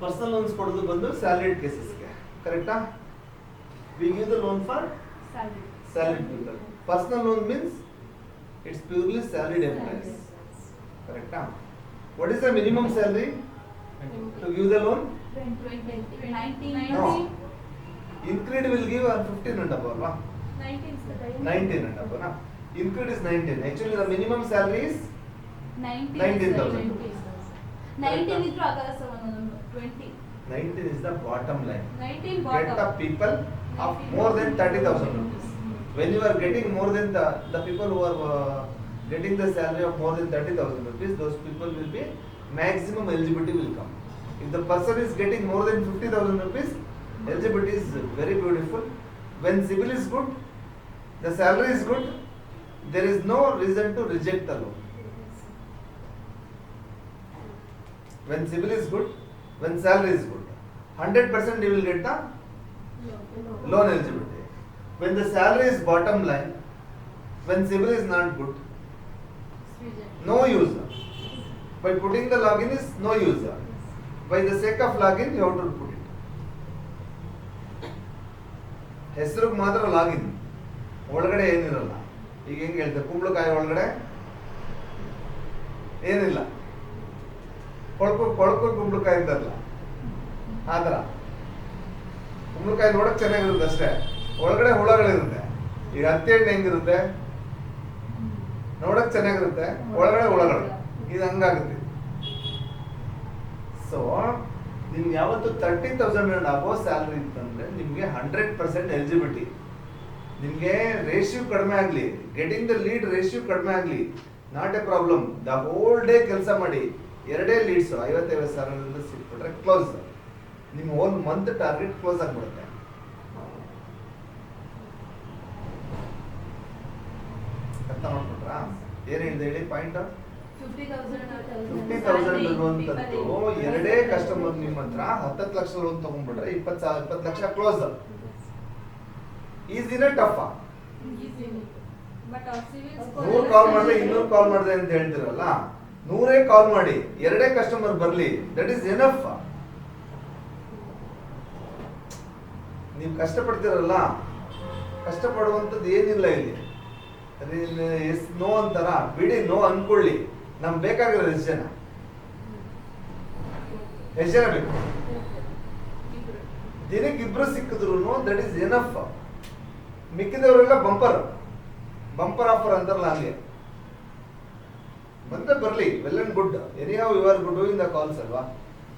Personal loans ಕೊಡೋದು ಬಂದು salaried ಕೇಸಸ್ಗೆ, ಕರೆಕ್ಟಾ? We give the loan for salaried people. Personal loan means it's purely salaried employees, correct? What is the minimum salary to give the loan? 19. No, Increed will give 15 and above, no? 19 and above, no? Increed is 19. Actually, the minimum salary is 19,000. 19 is 20. 19 is the bottom line. 19 Get bottom. the people of more than 30,000 rupees. When you are getting more than the people who are getting the salary of more than 30,000 rupees, those people will be maximum eligibility will come. If the person is getting more than 50,000 rupees, eligibility is very beautiful. When CIBIL is good, the salary is good, there is no reason to reject the loan. When CIBIL is good, when salary is good, 100% you will get the loan eligibility. When the salary is bottom line, when CIBIL is not good, no use. By putting the login is no use. By the sake of login, you have to put it. ಹೆಸರಿಗೆ ಮಾತ್ರ login, ಒಳಗಡೆ ಏನಿರಲ್ಲ. ಈಗ ಹೆಂಗೆ ಹೇಳ್ತಾರೆ, ಕುಂಬಳಕಾಯಿ ಒಳಗಡೆ ಏನಿಲ್ಲ, ಕೊಳ್ಕೊ ಕುಂಬಳಕಾಯಿ ಅಂತಾರಲ್ಲ, ಆ ಥರ ಕುಂಬಳಕಾಯಿ ನೋಡಕ್ ಚೆನ್ನಾಗಿರುತ್ತೆ ಅಷ್ಟೇ, ಒಳಗಡೆ ಹುಳಗಳಿರುತ್ತೆ. ಈಗ ಹತ್ತಿ ಹಣ್ಣು ಹೆಂಗಿರುತ್ತೆ, ನೋಡಕ್ ಚೆನ್ನಾಗಿರುತ್ತೆ, ಒಳಗಡೆ ಹುಳಗಳು. ಇದು ಹಂಗಾಗುತ್ತೆ. ಸೊ ನಿಮ್ಗೆ ಯಾವತ್ತು 30,000 ಅಂಡ್ ಅಬೋ ಸ್ಯಾಲರಿ ಇತ್ತಂದ್ರೆ ನಿಮ್ಗೆ 100% ಎಲಿಜಿಬಿಲಿಟಿ. ನಿಮ್ಗೆ ರೇಷಿಯೋ ಕಡಿಮೆ ಆಗ್ಲಿ, ಗೆಟಿಂಗ್ ದ ಲೀಡ್ ರೇಷಿಯೋ ಕಡಿಮೆ ಆಗ್ಲಿ, not A problem. The whole day ಕೆಲಸ ಮಾಡಿ 2 ಲೀಡ್ಸ್ 55,000 ಸಿಕ್ಬಿಟ್ರೆ ಕ್ಲೋಸ್. ನಿಮ್ಮ ಹೋಲ್ ಮಂತ್ ಟಾರ್ಗೆಟ್ ಕ್ಲೋಸ್ ಆಗ್ಬಿಡುತ್ತೆ. ಅರ್ಥ ಮಾಡ್ಕೊಂಡ್ರಾ? ಏನ್ ಹೇಳಿದೆ ಹೇಳಿ ಪಾಯಿಂಟ್? 50,000 ಅನ್ನುವಂಥದ್ದು 2 ಕಸ್ಟಮರ್ ನಿಮ್ಮ ಹತ್ರ 10 ಲಕ್ಷ ಲೋನ್ ತಗೊಂಡ್ಬಿಟ್ರೆ 20 ಲಕ್ಷ ಕ್ಲೋಸ್. ಈಸಿನ ಟಫ್? 100 ಕಾಲ್ ಮಾಡಿದ್ರೆ 200 ಕಾಲ್ ಮಾಡಿದೆ ಅಂತ ಹೇಳ್ತಿರಲ್ಲ, 100 ಕಾಲ್ ಮಾಡಿ 2 ಕಸ್ಟಮರ್ ಬರ್ಲಿ, ದಟ್ ಈಸ್ ಎನಫ್. ನೀವು ಕಷ್ಟಪಡ್ತಿರಲ್ಲ, ಕಷ್ಟಪಡುವಂಥದ್ದು ಏನಿಲ್ಲ ಇಲ್ಲಿ. ಎಸ್ ನೋ ಅಂತಾರ, ಬಿಡಿ ನೋ ಅನ್ಕೊಳ್ಳಿ. ನಮ್ಗೆ ಬೇಕಾಗಿರೋದು ಎಷ್ಟು ಜನ ಬೇಕು? ದಿನಕ್ಕೆ 2 ಸಿಕ್ಕಿದ್ರು ದಟ್ ಈಸ್ ಎನಫ್. ಮಿಕ್ಕಿದವರೆಲ್ಲ ಬಂಪರ್ ಆಫರ್ ಅಂತಾರಲ್ಲ, ಹಂಗೆ ಬಂದ್ರೆ ಬರ್ಲಿ, well and good. Any how you are good doing the calls ಅಲ್ವಾ?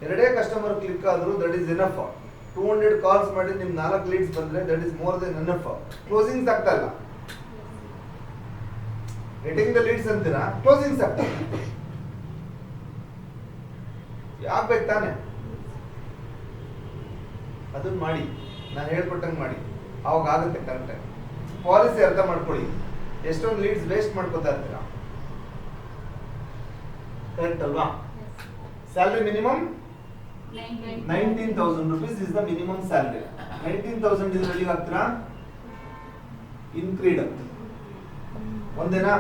2 ಕಸ್ಟಮರ್ ಕ್ಲಿಕ್ ಆದ್ರು ದಟ್ ಈಸ್ ಎನಫ್. 200 ಕಾಲ್ಸ್ ಮಾಡಿ ನಿಮ್ 4 ಲೀಡ್ಸ್ ಬಂದ್ರೆ that is more than enough. Closings ಆಗ್ತಾ ಇಲ್ಲ. ಗೆಟಿಂಗ್ ದ ಲೀಡ್ಸ್ ಅಂತೀರಾ, ಕ್ಲೋಸಿಂಗ್ಸ್ ಆಗ್ತಾ ಇಲ್ಲ. ಯಾಕೆ ತಾನೆ? ಅದನ್ನ ಮಾಡಿ, ನಾನು ಹೇಳ್ಕೊಟ್ಟಂಗೆ ಮಾಡಿ, ಅವಾಗ ಆಗುತ್ತೆ ಕರೆಕ್ಟ್. ಪಾಲಿಸಿ ಅರ್ಥ ಮಾಡ್ಕೊಳ್ಳಿ. ಎಷ್ಟೊಂದು ಲೀಡ್ಸ್ ವೇಸ್ಟ್ ಮಾಡ್ಕೋತಾ ಇರ್ತೀರಾ, ಕರೆಕ್ಟ್ ಅಲ್ವಾ? Salary minimum 19,000 rupees is the minimum salary. 19,000 ಇದರಲ್ಲಿ ಆಗ್ತೀರಾ? ಇನ್ಕ್ರೀಡ್ ಒಂದೇನಾ?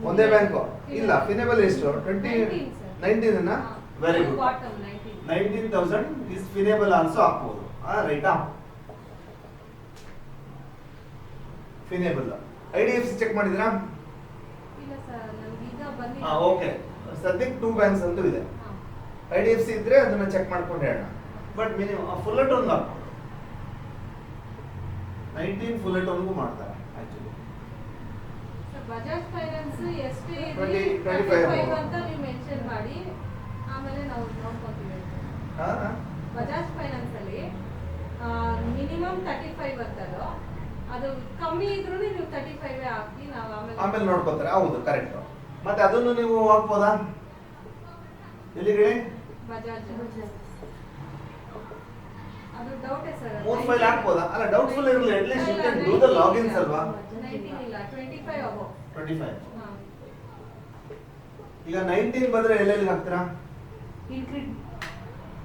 ಒಂದೇ ಬ್ಯಾಂಕ್ ಇಲ್ಲ? ಫಿನೇಬಲ್ ಎಷ್ಟು? 19 ಅನ್ನ? Very good. 19,000 is ಫಿನೇಬಲ್ ಆಲ್ಸೋ ಹಾಕ್ಬೋದು. ರೈಟಾ? ಫಿನೇಬಲ್. IDFC ಚೆಕ್ ಮಾಡಿದ್ರಾ? ಓಕೆ, ಸದ್ಯಕ್ಕೆ 2 ಬ್ಯಾಂಕ್ಸ್ ಅಂತೂ ಇದೆ. IDFC ಇದ್ರೆ ಅದನ್ನ ಚೆಕ್ ಮಾಡ್ಕೊಂಡು ಹೇಳೋಣ. ಬಟ್ ಮಿನಿಮಮ್ ಫುಲ್ ಅಟೋನ್ ಹಾಕು. 19 ಫುಲ್ ಅಟೋನ್ಗೂ ಮಾಡ್ತಾರೆ ಆಕ್ಚುಲಿ. ಬಜಾಜ್ ಫೈನಾನ್ಸ್ ಎಷ್ಟು 25 ಅಂತ ನೀವು ಮೆನ್ಷನ್ ಮಾಡಿ, ಆಮೇಲೆ ನಾವು ನೋಡ್ಕೊಂತೀವಿ. ಬಜಾಜ್ ಫೈನಾನ್ಸ್ ಅಲ್ಲಿ ಮಿನಿಮಮ್ 35 ಅಂತದ್ದು, ಅದು ಕಮ್ಮಿ ಇದ್ರೂ ನೀವು 35 ಹಾಕಿ ನಾವು ಆಮೇಲೆ ನೋಡ್ಕೊತಾರೆ. ಹೌದು, ಕರೆಕ್ಟ್. ಮತ್ತೆ ಅದನ್ನು ನೀವು ಹಾಕ್ಬೋದಾ? ಎಲ್ಲಿಗೆ? ಬಜಾಜ್ ಅದು ಡೌಟ್ ಸರ್. 3 ಫೈಲ್ ಹಾಕ್ಬೋದಾ? ಅಲ್ಲ, ಡೌಟ್ಫುಲ್ ಇರಲಿ, at least you can do the logins ಅಲ್ವಾ? 19 ಇಲ್ಲ, 25 ಅಬೋ. 25. ಈಗ 19 ಬಂದ್ರೆ ಎಲ್ಲೆಲ್ಲಿ ಹಾಕ್ತೀರಾ? ಇನ್ಕ್ರೀಡ್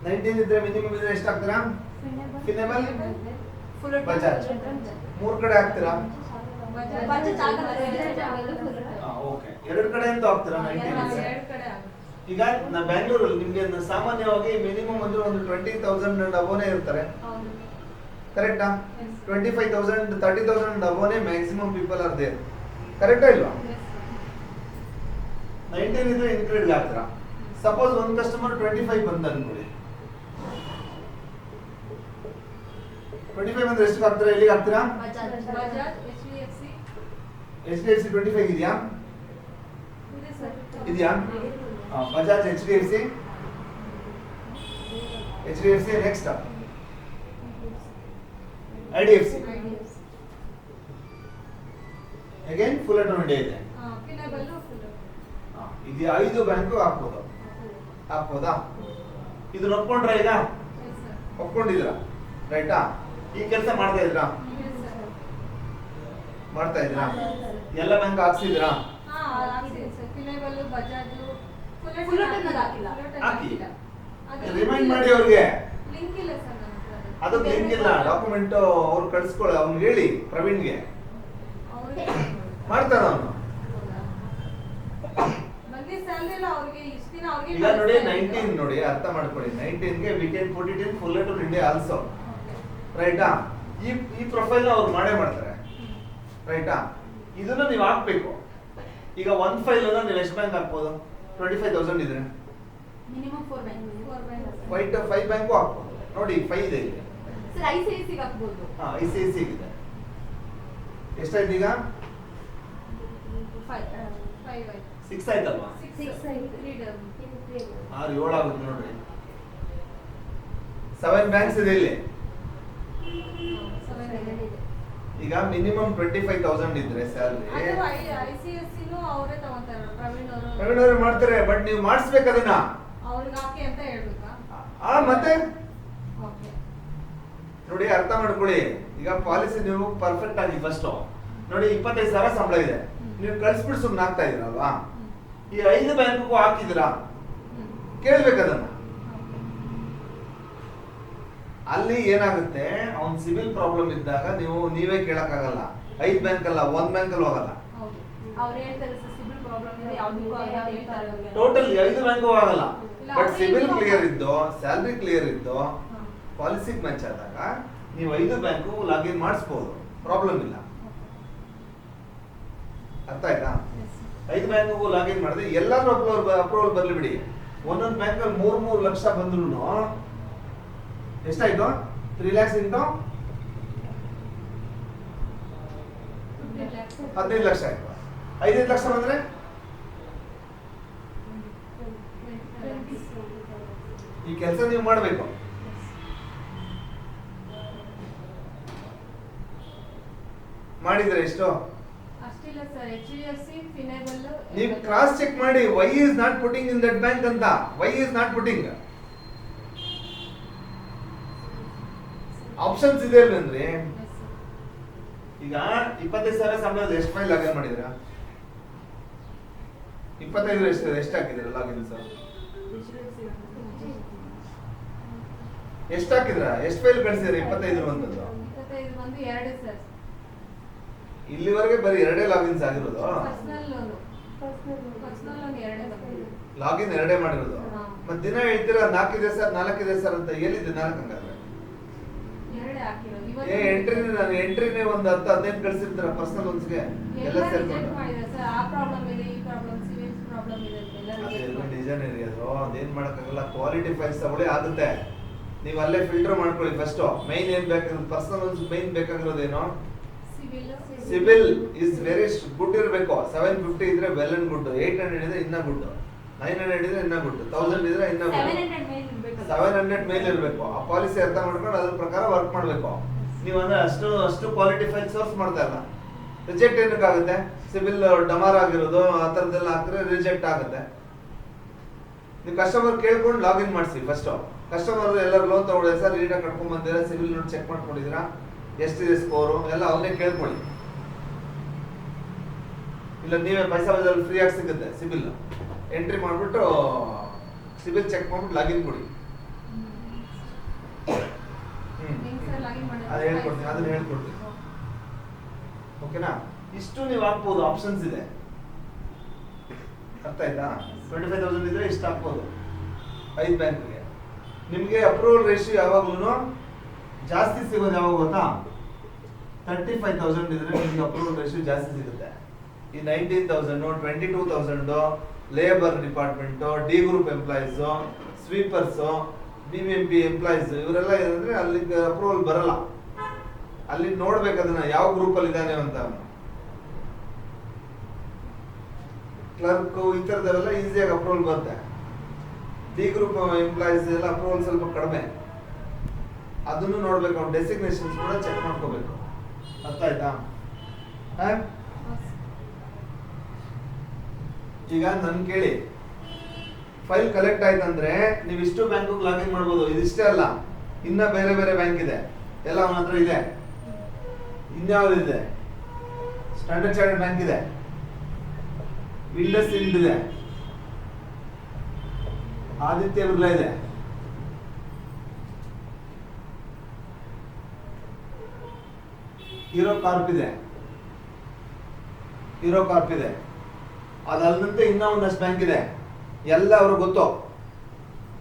19 ಇದ್ರೆ ಮಿನಿಮಮ್ ಇದ್ರೆ ಎಷ್ಟು ಹಾಕ್ತೀರಾ? ಫಿನೇಬಲ್, ಫುಲ್ ಬಜಾಜ್ 3 ಕಡೆ ಹಾಕ್ತೀರಾ? ಬಜಾಜ್ ಆಗಲ್ಲ. ಓಕೆ, 2 ಕಡೆ ಅಂತ ಹಾಕ್ತೀರಾ? 19 2 ಕಡೆ ಆಗುತ್ತೆ. ಈಗ ನಾ ಬ್ಯಾಂಗ್ಳೂರಲ್ಲಿ ನಿಮ್ಗೆ ಸಾಮಾನ್ಯವಾಗಿ ಮಿನಿಮಮ್ ಅಂದ್ರೆ ಒಂದು 20,000 ಅಬೋನೇ ಇರ್ತಾರೆ, ಹೌದು. ಕರೆಕ್ಟಾ? Yes. 25,000 30,000 ಅಬೋನೇ ಮ್ಯಾಕ್ಸಿಮಮ್ ಪೀಪಲ್ ಆರ್ ದೇರ್, ಕರೆಕ್ಟಾ ಇಲ್ವಾ? Yes, sir. 19 ಇದ್ರೆ ಇನ್ಕ್ರೀಡ್ ಆಗ್ತೀರಾ. ಸಪೋಸ್ ಒಂದು ಕಸ್ಟಮರ್ 25 ಬಂದ ಅನ್ಕೊಳ್ಳಿ, 25 ಬಂದ್ರೆ ಎಷ್ಟು ಆಗ್ತೀರಾ? ಎಲ್ಲಿಗೆ ಆಗ್ತೀರಾ? ಬಜಾಜ್, HDFC HDFC 25 ಇದೆಯಾ? ಇದೆ ಸರ್. ಇದೆಯಾ? Bajaj, HDFC next IDFC again full at India ಇದೆ. ಪಿನಬಲ್ ಫುಲ್. ಇದು 5 ಬ್ಯಾಂಕು ಹಾಕ್ಬೋದಾ? ಇದು ಒಪ್ಕೊಂಡ್ರ? ಈಗ Yes, sir. ಒಪ್ಕೊಂಡಿದ್ರ, ರೈಟಾ? ಈ ಕೆಲಸ ಮಾಡ್ತಾ ಇದ್ರಾ? Yes, sir. ಮಾಡ್ತಾ ಇದ್ರಾ? ಎಲ್ಲ ಬ್ಯಾಂಕ್ ಹಾಕ್ಸಿದ್ರಾ? ಹಾ, ಹಾಕ್ಸಿದೆ ಸರ್. ಪಿನಬಲ್, ಬಜಾಜ್, Fullerton ಅಲ್ಲಿ ಹಾಕಿಲ್ಲ. ಹಾಕಿ ರಿಮೈಂಡ್ ಮಾಡಿ ಅವ್ರಿಗೆ. ಲಿಂಕ್ ಇಲ್ಲ ಸರ್ ನನ್ನ ಹತ್ರ ಅದು. ಅದಕ್ಕೆ ಲಿಂಕ್ ಇಲ್ಲ, ಡಾಕ್ಯುಮೆಂಟ್ ಅವ್ರು ಕಳ್ಸ್ಕೊಳ್ಳಿ, ಅವ್ನಿಗೆ ಹೇಳಿ ಪ್ರವೀಣ್ಗೆ, ಅವ್ರಿಗೆ ಮಾಡ್ತಾನ ಅವನು. ಬಂದಿ ಸ್ಯಾಲರಿ ಎಲ್ಲ ಅವ್ರಿಗೆ ಇಷ್ಟ ದಿನ ಅವ್ರಿಗೆ ಈಗ ನೋಡಿ 19 ನೋಡಿ, ಅರ್ಥ ಮಾಡ್ಕೊಳ್ಳಿ. 19ಗೆ we can put it in full to India also, ರೈಟಾ? ಈ ಪ್ರೊಫೈಲ್ ಅವ್ರು ಮಾಡೇ ಮಾಡ್ತಾರೆ, ರೈಟಾ? ಇದನ್ನ ನೀವು ಹಾಕ್ಬೇಕು. ಈಗ ಒಂದು ಫೈಲ್ ಅನ್ನ ನೀವು ಎಷ್ಟು ಬ್ಯಾಂಕ್ ಹಾಕ್ಬೋದು? 25,000 ಇದ್ರೆ ಮಿನಿಮಮ್ 4 ಬ್ಯಾಂಕ್. 5 ಬ್ಯಾಂಕು ಹಾಕ್ಬೋದು. ನೋಡಿ 5 ಇದೆ ಇಲ್ಲಿ. ಸರ್ ICICI ಗೆ ಹಾಕ್ಬೋದು. ICICI ಇದೆ. ಎಷ್ಟಾಯ್ತು ಈಗ? 5 ಆಯ್ತು. 6 ಆಯ್ತಲ್ವಾ? 6 ಆಯ್ತು. 3 6 7 ಆಗುತ್ತೆ ನೋಡ್ರಿ. 7 ಬ್ಯಾಂಕ್ಸ್ ಇದೆ ಇಲ್ಲಿ. ಈಗ ಮಿನಿಮಮ್ 25,000 ಇದ್ರೆ ಸ್ಯಾಲರಿ ICSC ನು ಅವರೇ ತಗೊಂತಾರೆ, ಪ್ರವೀಣ್ ಅವರು. ಪ್ರವೀಣ್ ಅವ್ರು ಮಾಡ್ತಾರೆ, ಬಟ್ ನೀವು ಮಾಡಿಸ್ಬೇಕು ಅದನ್ನ. ಅವ್ರಿಗೆ ಹಾಕಿ ಅಂತ ಹೇಳ್ಬೇಕಾ? ಮತ್ತೆ ಓಕೆ. ನೋಡಿ ಅರ್ಥ ಮಾಡ್ಕೊಳ್ಳಿ. ಈಗ ಪಾಲಿಸಿ ನೀವು ಪರ್ಫೆಕ್ಟ್ ಆಗಿ ಫಸ್ಟ್ ನೋಡಿ 25,000 ಸಂಬಳ ಇದೆ, ನೀವು ಕಳ್ಸ್ಬಿಟ್ಟು ಸುಮ್ಮನೆ ಆಗ್ತಾ ಇದೀರಲ್ವಾ? ಈ 5 ಬ್ಯಾಂಕ್ಗೂ ಹಾಕಿದಿರಾ? ಕೇಳ್ಬೇಕು ಅದನ್ನ. ಅಲ್ಲಿ ಏನಾಗುತ್ತೆ, ಅವ್ನ್ ಸಿವಿಲ್ ಪ್ರಾಬ್ಲಮ್ ಇದ್ದಾಗ ನೀವೇ ಕೇಳಕ್ಕಾಗಲ್ಲ. 5 ಬ್ಯಾಂಕ್ ಅಲ್ಲ, 1 ಬ್ಯಾಂಕ್ ಅಲ್ಲಿ ಹೋಗಲ್ಲ. ಹೌದು. ಅವ್ರು ಹೇಳ್ತಾರೆ ಸರ್ ಸಿಬಿಲ್ ಪ್ರಾಬ್ಲಮ್ ಇದೆ, ಯಾವುದಕ್ಕೂ ಆಗಲ್ಲ ಅಂತ ಹೇಳ್ತಾರೆ ಅವ್ರಿಗೆ. ಟೋಟಲ್ 5 ಬ್ಯಾಂಕು ಆಗಲ್ಲ. ಇಲ್ಲ, ಬಟ್ ಅವ್ರು ಸಿವಿಲ್ inform ಕ್ಲಿಯರ್ ಇದ್ದು, ಸ್ಯಾಲ್ರಿ ಕ್ಲಿಯರ್ ಇದ್ದು, ಹಾ. ಪಾಲಿಸಿಗೆ ಮ್ಯಾಚ್ ಆದಾಗ ನೀವು 5 ಬ್ಯಾಂಕು ಲಾಗಿನ್ ಮಾಡಿಸ್ಬೋದು, ಪ್ರಾಬ್ಲಮ್ ಇಲ್ಲ. ಅರ್ಥ ಆಯ್ತಾ? Yes. 5 ಬ್ಯಾಂಕ್ಗೂ ಲಾಗಿನ್ ಮಾಡಿದ್ರೆ ಎಲ್ಲಾದ್ರೂ ಅಪ್ರೂವಲ್ ಬರ್ಲಿ ಬಿಡಿ. ಒಂದೊಂದು ಬ್ಯಾಂಕ್ ಅಲ್ಲಿ 3 ಲಕ್ಷ ಬಂದ್ರು ಎಷ್ಟಾಯ್ತು? 3 lakhs ಇಂಟು 15 lakhs. 15 ಲಕ್ಷ ಆಯ್ತು. 5 ಲಕ್ಷ ಬಂದ್ರೆ ಈ ಕೆಲಸ ನೀವು ಮಾಡಬೇಕು. ಮಾಡಿದ್ರೆ ಎಷ್ಟು? ಅಷ್ಟಿಲ್ಲ ಸರ್. HDFC, ಪಿನಬಲ್ ನೀವು ಕ್ರಾಸ್ ಚೆಕ್ ಮಾಡಿ, why is not putting in that bank ಅಂತ. Why is not putting options ಇದೆ ಅಲ್ವೇನ್ರಿ? ಈಗ 25,000 ಸಂಬಳದ ಎಷ್ಟು ಫೈಲ್ ಲಾಗಿನ್ ಮಾಡಿದ್ರ? 25 ಎಷ್ಟು ಹಾಕಿದ್ರ ಲಾಗಿನ್ ಸರ್? ಎಷ್ಟು ಹಾಕಿದ್ರ? ಎಷ್ಟು ಫೈಲ್ ಕಳಿಸಿದ್ರ? 25 ಅಂತದ್ದು 25 ಬಂದು 2 ಸರ್. ಇಲ್ಲಿವರೆಗೆ ಬರೀ 2 ಲಾಗಿನ್ಸ್ ಆಗಿರೋದು. ಪರ್ಸನಲ್ ಲೋನ್ 2 ಬಂದಿದೆ. ಲಾಗಿನ್ 2 ಮಾಡಿರೋದು. ಹಾ. ಮತ್ ದಿನ ಹೇಳ್ತೀರಾ 4 ಇದೆ ಸರ್ 4 ಇದೆ ಸರ್ ಅಂತ. ಎಲ್ಲಿದೆ 4 ಹಂಗಾದ್ರೆ? 2 ಹಾಕಿರೋದು. ನಾನು ಎಂಟ್ರಿನೇ ಒಂದು 10-15 ಕಳಿಸಿರ್ತೀರ ಪರ್ಸನಲ್ ಲೋನ್ಸ್ಗೆ ಎಲ್ಲ ಎಲ್ಲ ಸೇರ್ಕೊಂಡು. ರಿಜೆಕ್ಟ್ ಮಾಡಿದೆ ಸರ್. ಆ ಪ್ರಾಬ್ಲಮ್ ಇದೆ, ಈ ಪ್ರಾಬ್ಲಮ್, ಸಿವಿಲ್ ಪ್ರಾಬ್ಲಮ್ ಇದೆ ಅಂತೆಲ್ಲ ರಿಜೆಕ್ಟ್ ಅದೆಲ್ಲ ಮಾಡಿದೆ. ನಿಜನೇ ರೀ. ಅದು ಅದೇನ್ ಮಾಡಕ್ಕಾಗಲ್ಲ. ಕ್ವಾಲಿಟಿ ಫೈಲ್ಸ್ ತಗೊಳ್ಳಿ ಆಗುತ್ತೆ. ನೀವು ಅಲ್ಲೇ ಫಿಲ್ಟರ್ ಮಾಡ್ಕೊಳ್ಳಿ ಫಸ್ಟ್. ಮೈನ್ ಏನ್ ಬೇಕಾಗಿರೋದು? ಪರ್ಸನಲ್ ಲೋನ್ಸ್ ಮೈನ್ ಬೇಕಾಗಿರೋದೇನೋ ಸಿಬಿಲ್ ಇಸ್ ವೆರಿ ಗುಡ್ ಇರಬೇಕು. 750 ಇದ್ರೆ ವೆಲ್ ಅಂಡ್ ಗುಡ್, 800 ಇದ್ರೆ ಇನ್ನ ಗುಡ್, 900 ಇದ್ರೆ ಇನ್ನ ಗುಡ್, 1000 ಇದ್ರೆ ಇನ್ನ ಗುಡ್, 700 ಮೇಲೆ ಇರ್ಬೇಕಲ್ಲ. 700 ಮೇಲೆ ಇರಬೇಕು. ಆ ಪಾಲಿಸಿ ಅರ್ಥ ಮಾಡ್ಕೊಂಡು ಅದ್ರ ಪ್ರಕಾರ ವರ್ಕ್ ಮಾಡಬೇಕು. ನೀವು ಅಂದ್ರೆ ಅಷ್ಟು ಕ್ವಾಲಿಟಿ ಫೈಲ್ ಸೋರ್ಸ್ ಮಾಡ್ತಾ ಇಲ್ಲ. ರಿಜೆಕ್ಟ್ ಏನಕ್ಕಾಗುತ್ತೆ? ಸಿಬಿಲ್ ಡಮಾರ್ ಆಗಿರೋದು ಆ ಥರದ್ದೆಲ್ಲ ಹಾಕಿದ್ರೆ ರಿಜೆಕ್ಟ್ ಆಗುತ್ತೆ. ನೀವು ಕಸ್ಟಮರ್ ಕೇಳ್ಕೊಂಡು ಲಾಗಿನ್ ಮಾಡಿಸಿ ಫಸ್ಟ್. ಕಸ್ಟಮರ್ ಎಲ್ಲರೂ ಲೋನ್ ತಗೊಳ್ಳಿ ಸರ್, ನೀಟಾಗಿ ಕಟ್ಕೊಂಡ್ ಬಂದಿರಾ, ಸಿಬಿಲ್ ನೋಡಿ ಚೆಕ್ ಮಾಡ್ಕೊಂಡಿದ್ದೀರಾ, ಎಷ್ಟಿದೆ ಸ್ಕೋರು ಎಲ್ಲ ಅವನ್ನೇ ಕೇಳ್ಕೊಳ್ಳಿ. ಇಲ್ಲ ನೀವೇ ಪೈಸಾ ಬಜಾರ್ ಫ್ರೀ ಆಗಿ ಸಿಗುತ್ತೆ ಸಿಬಿಲ್. ಎಂಟ್ರಿ ಮಾಡ್ಬಿಟ್ಟು ಸಿಬಿಲ್ ಚೆಕ್ ಮಾಡ್ಬಿಟ್ಟು ಲಾಗಿನ್ ಕೊಡಿ. ಅದು ಹೇಳ್ಕೊಡ್ತೀನಿ, ಅದನ್ನ ಹೇಳ್ಕೊಡ್ತೀನಿ. ಓಕೆನಾ? ಇಷ್ಟು ನೀವು ಹಾಕ್ಬೋದು, ಆಪ್ಷನ್ಸ್ ಇದೆ. ಅರ್ಥ ಆಯ್ತಾ? 25,000 ಇದ್ರೆ ಇಷ್ಟು ಹಾಕ್ಬೋದು 5 ಬ್ಯಾಂಕ್ಗೆ. ನಿಮಗೆ ಅಪ್ರೂವಲ್ ರೇಷಿಯೋ ಯಾವಾಗ್ಲೂ ಜಾಸ್ತಿ ಸಿಗೋದು ಯಾವಾಗ ಗೊತ್ತಾ? 35,000 ಇದ್ರೆ ನಿಮಗೆ ಅಪ್ರೂವಲ್ ರೇಷಿಯೋ ಜಾಸ್ತಿ ಸಿಗುತ್ತೆ. ಈ 19,000 22,000 labour department, D group employees, sweepers, BBMP employees ಇವರೆಲ್ಲ ಏನಂದ್ರೆ ಅಲ್ಲಿ ಅಪ್ರೂವಲ್ ಬರಲ್ಲ. ಅಲ್ಲಿ ನೋಡ್ಬೇಕು ಅದನ್ನ ಯಾವ ಗ್ರೂಪ್ ಅಲ್ಲಿ ಇದ್ದಾನೆ ಅಂತ. ಕ್ಲರ್ಕ್ ಈ ತರದವೆಲ್ಲ ಈಸಿಯಾಗಿ ಅಪ್ರೂವಲ್ ಬರುತ್ತೆ. ಡಿ ಗ್ರೂಪ್ ಎಂಪ್ಲಾಯೀಸ್ ಎಲ್ಲ ಅಪ್ರೂವಲ್ ಸ್ವಲ್ಪ ಕಡಿಮೆ. ಅದನ್ನು ನೋಡ್ಬೇಕು, ಅವ್ನ ಡೆಸಿಗ್ನೇಷನ್ಸ್ ಕೂಡ ಚೆಕ್ ಮಾಡ್ಕೋಬೇಕು. ಅರ್ಥ ಆಯ್ತಾ? ಈಗ ನನ್ ಕೇಳಿ, ಫೈಲ್ ಕಲೆಕ್ಟ್ ಆಯ್ತಂದ್ರೆ ನೀವು ಇಷ್ಟು ಬ್ಯಾಂಕ್ ಲಾಗಿನ್ ಮಾಡ್ಬೋದು. ಇದಿಷ್ಟೇ ಅಲ್ಲ, ಇನ್ನ ಬೇರೆ ಬೇರೆ ಬ್ಯಾಂಕ್ ಇದೆ, ಎಲ್ಲ ಅವನ ಹತ್ರ ಇದೆ. ಇನ್ಯಾವ್ದಿದೆ? ಸ್ಟ್ಯಾಂಡರ್ಡ್ ಚಾರ್ಟರ್ಡ್ ಬ್ಯಾಂಕ್ ಇದೆ, ಇಂಡಸ್ ಇಂಡ್ ಇದೆ, ಆದಿತ್ಯ ಬಿರ್ಲಾ ಇದೆ, ಹೀರೋ ಕಾರ್ಪ್ ಇದೆ, ಅದಲ್ಲದಂತೆ ಇನ್ನ ಒಂದಷ್ಟು ಬ್ಯಾಂಕ್ ಇದೆ. ಎಲ್ಲ ಅವ್ರಿಗೆ ಗೊತ್ತು.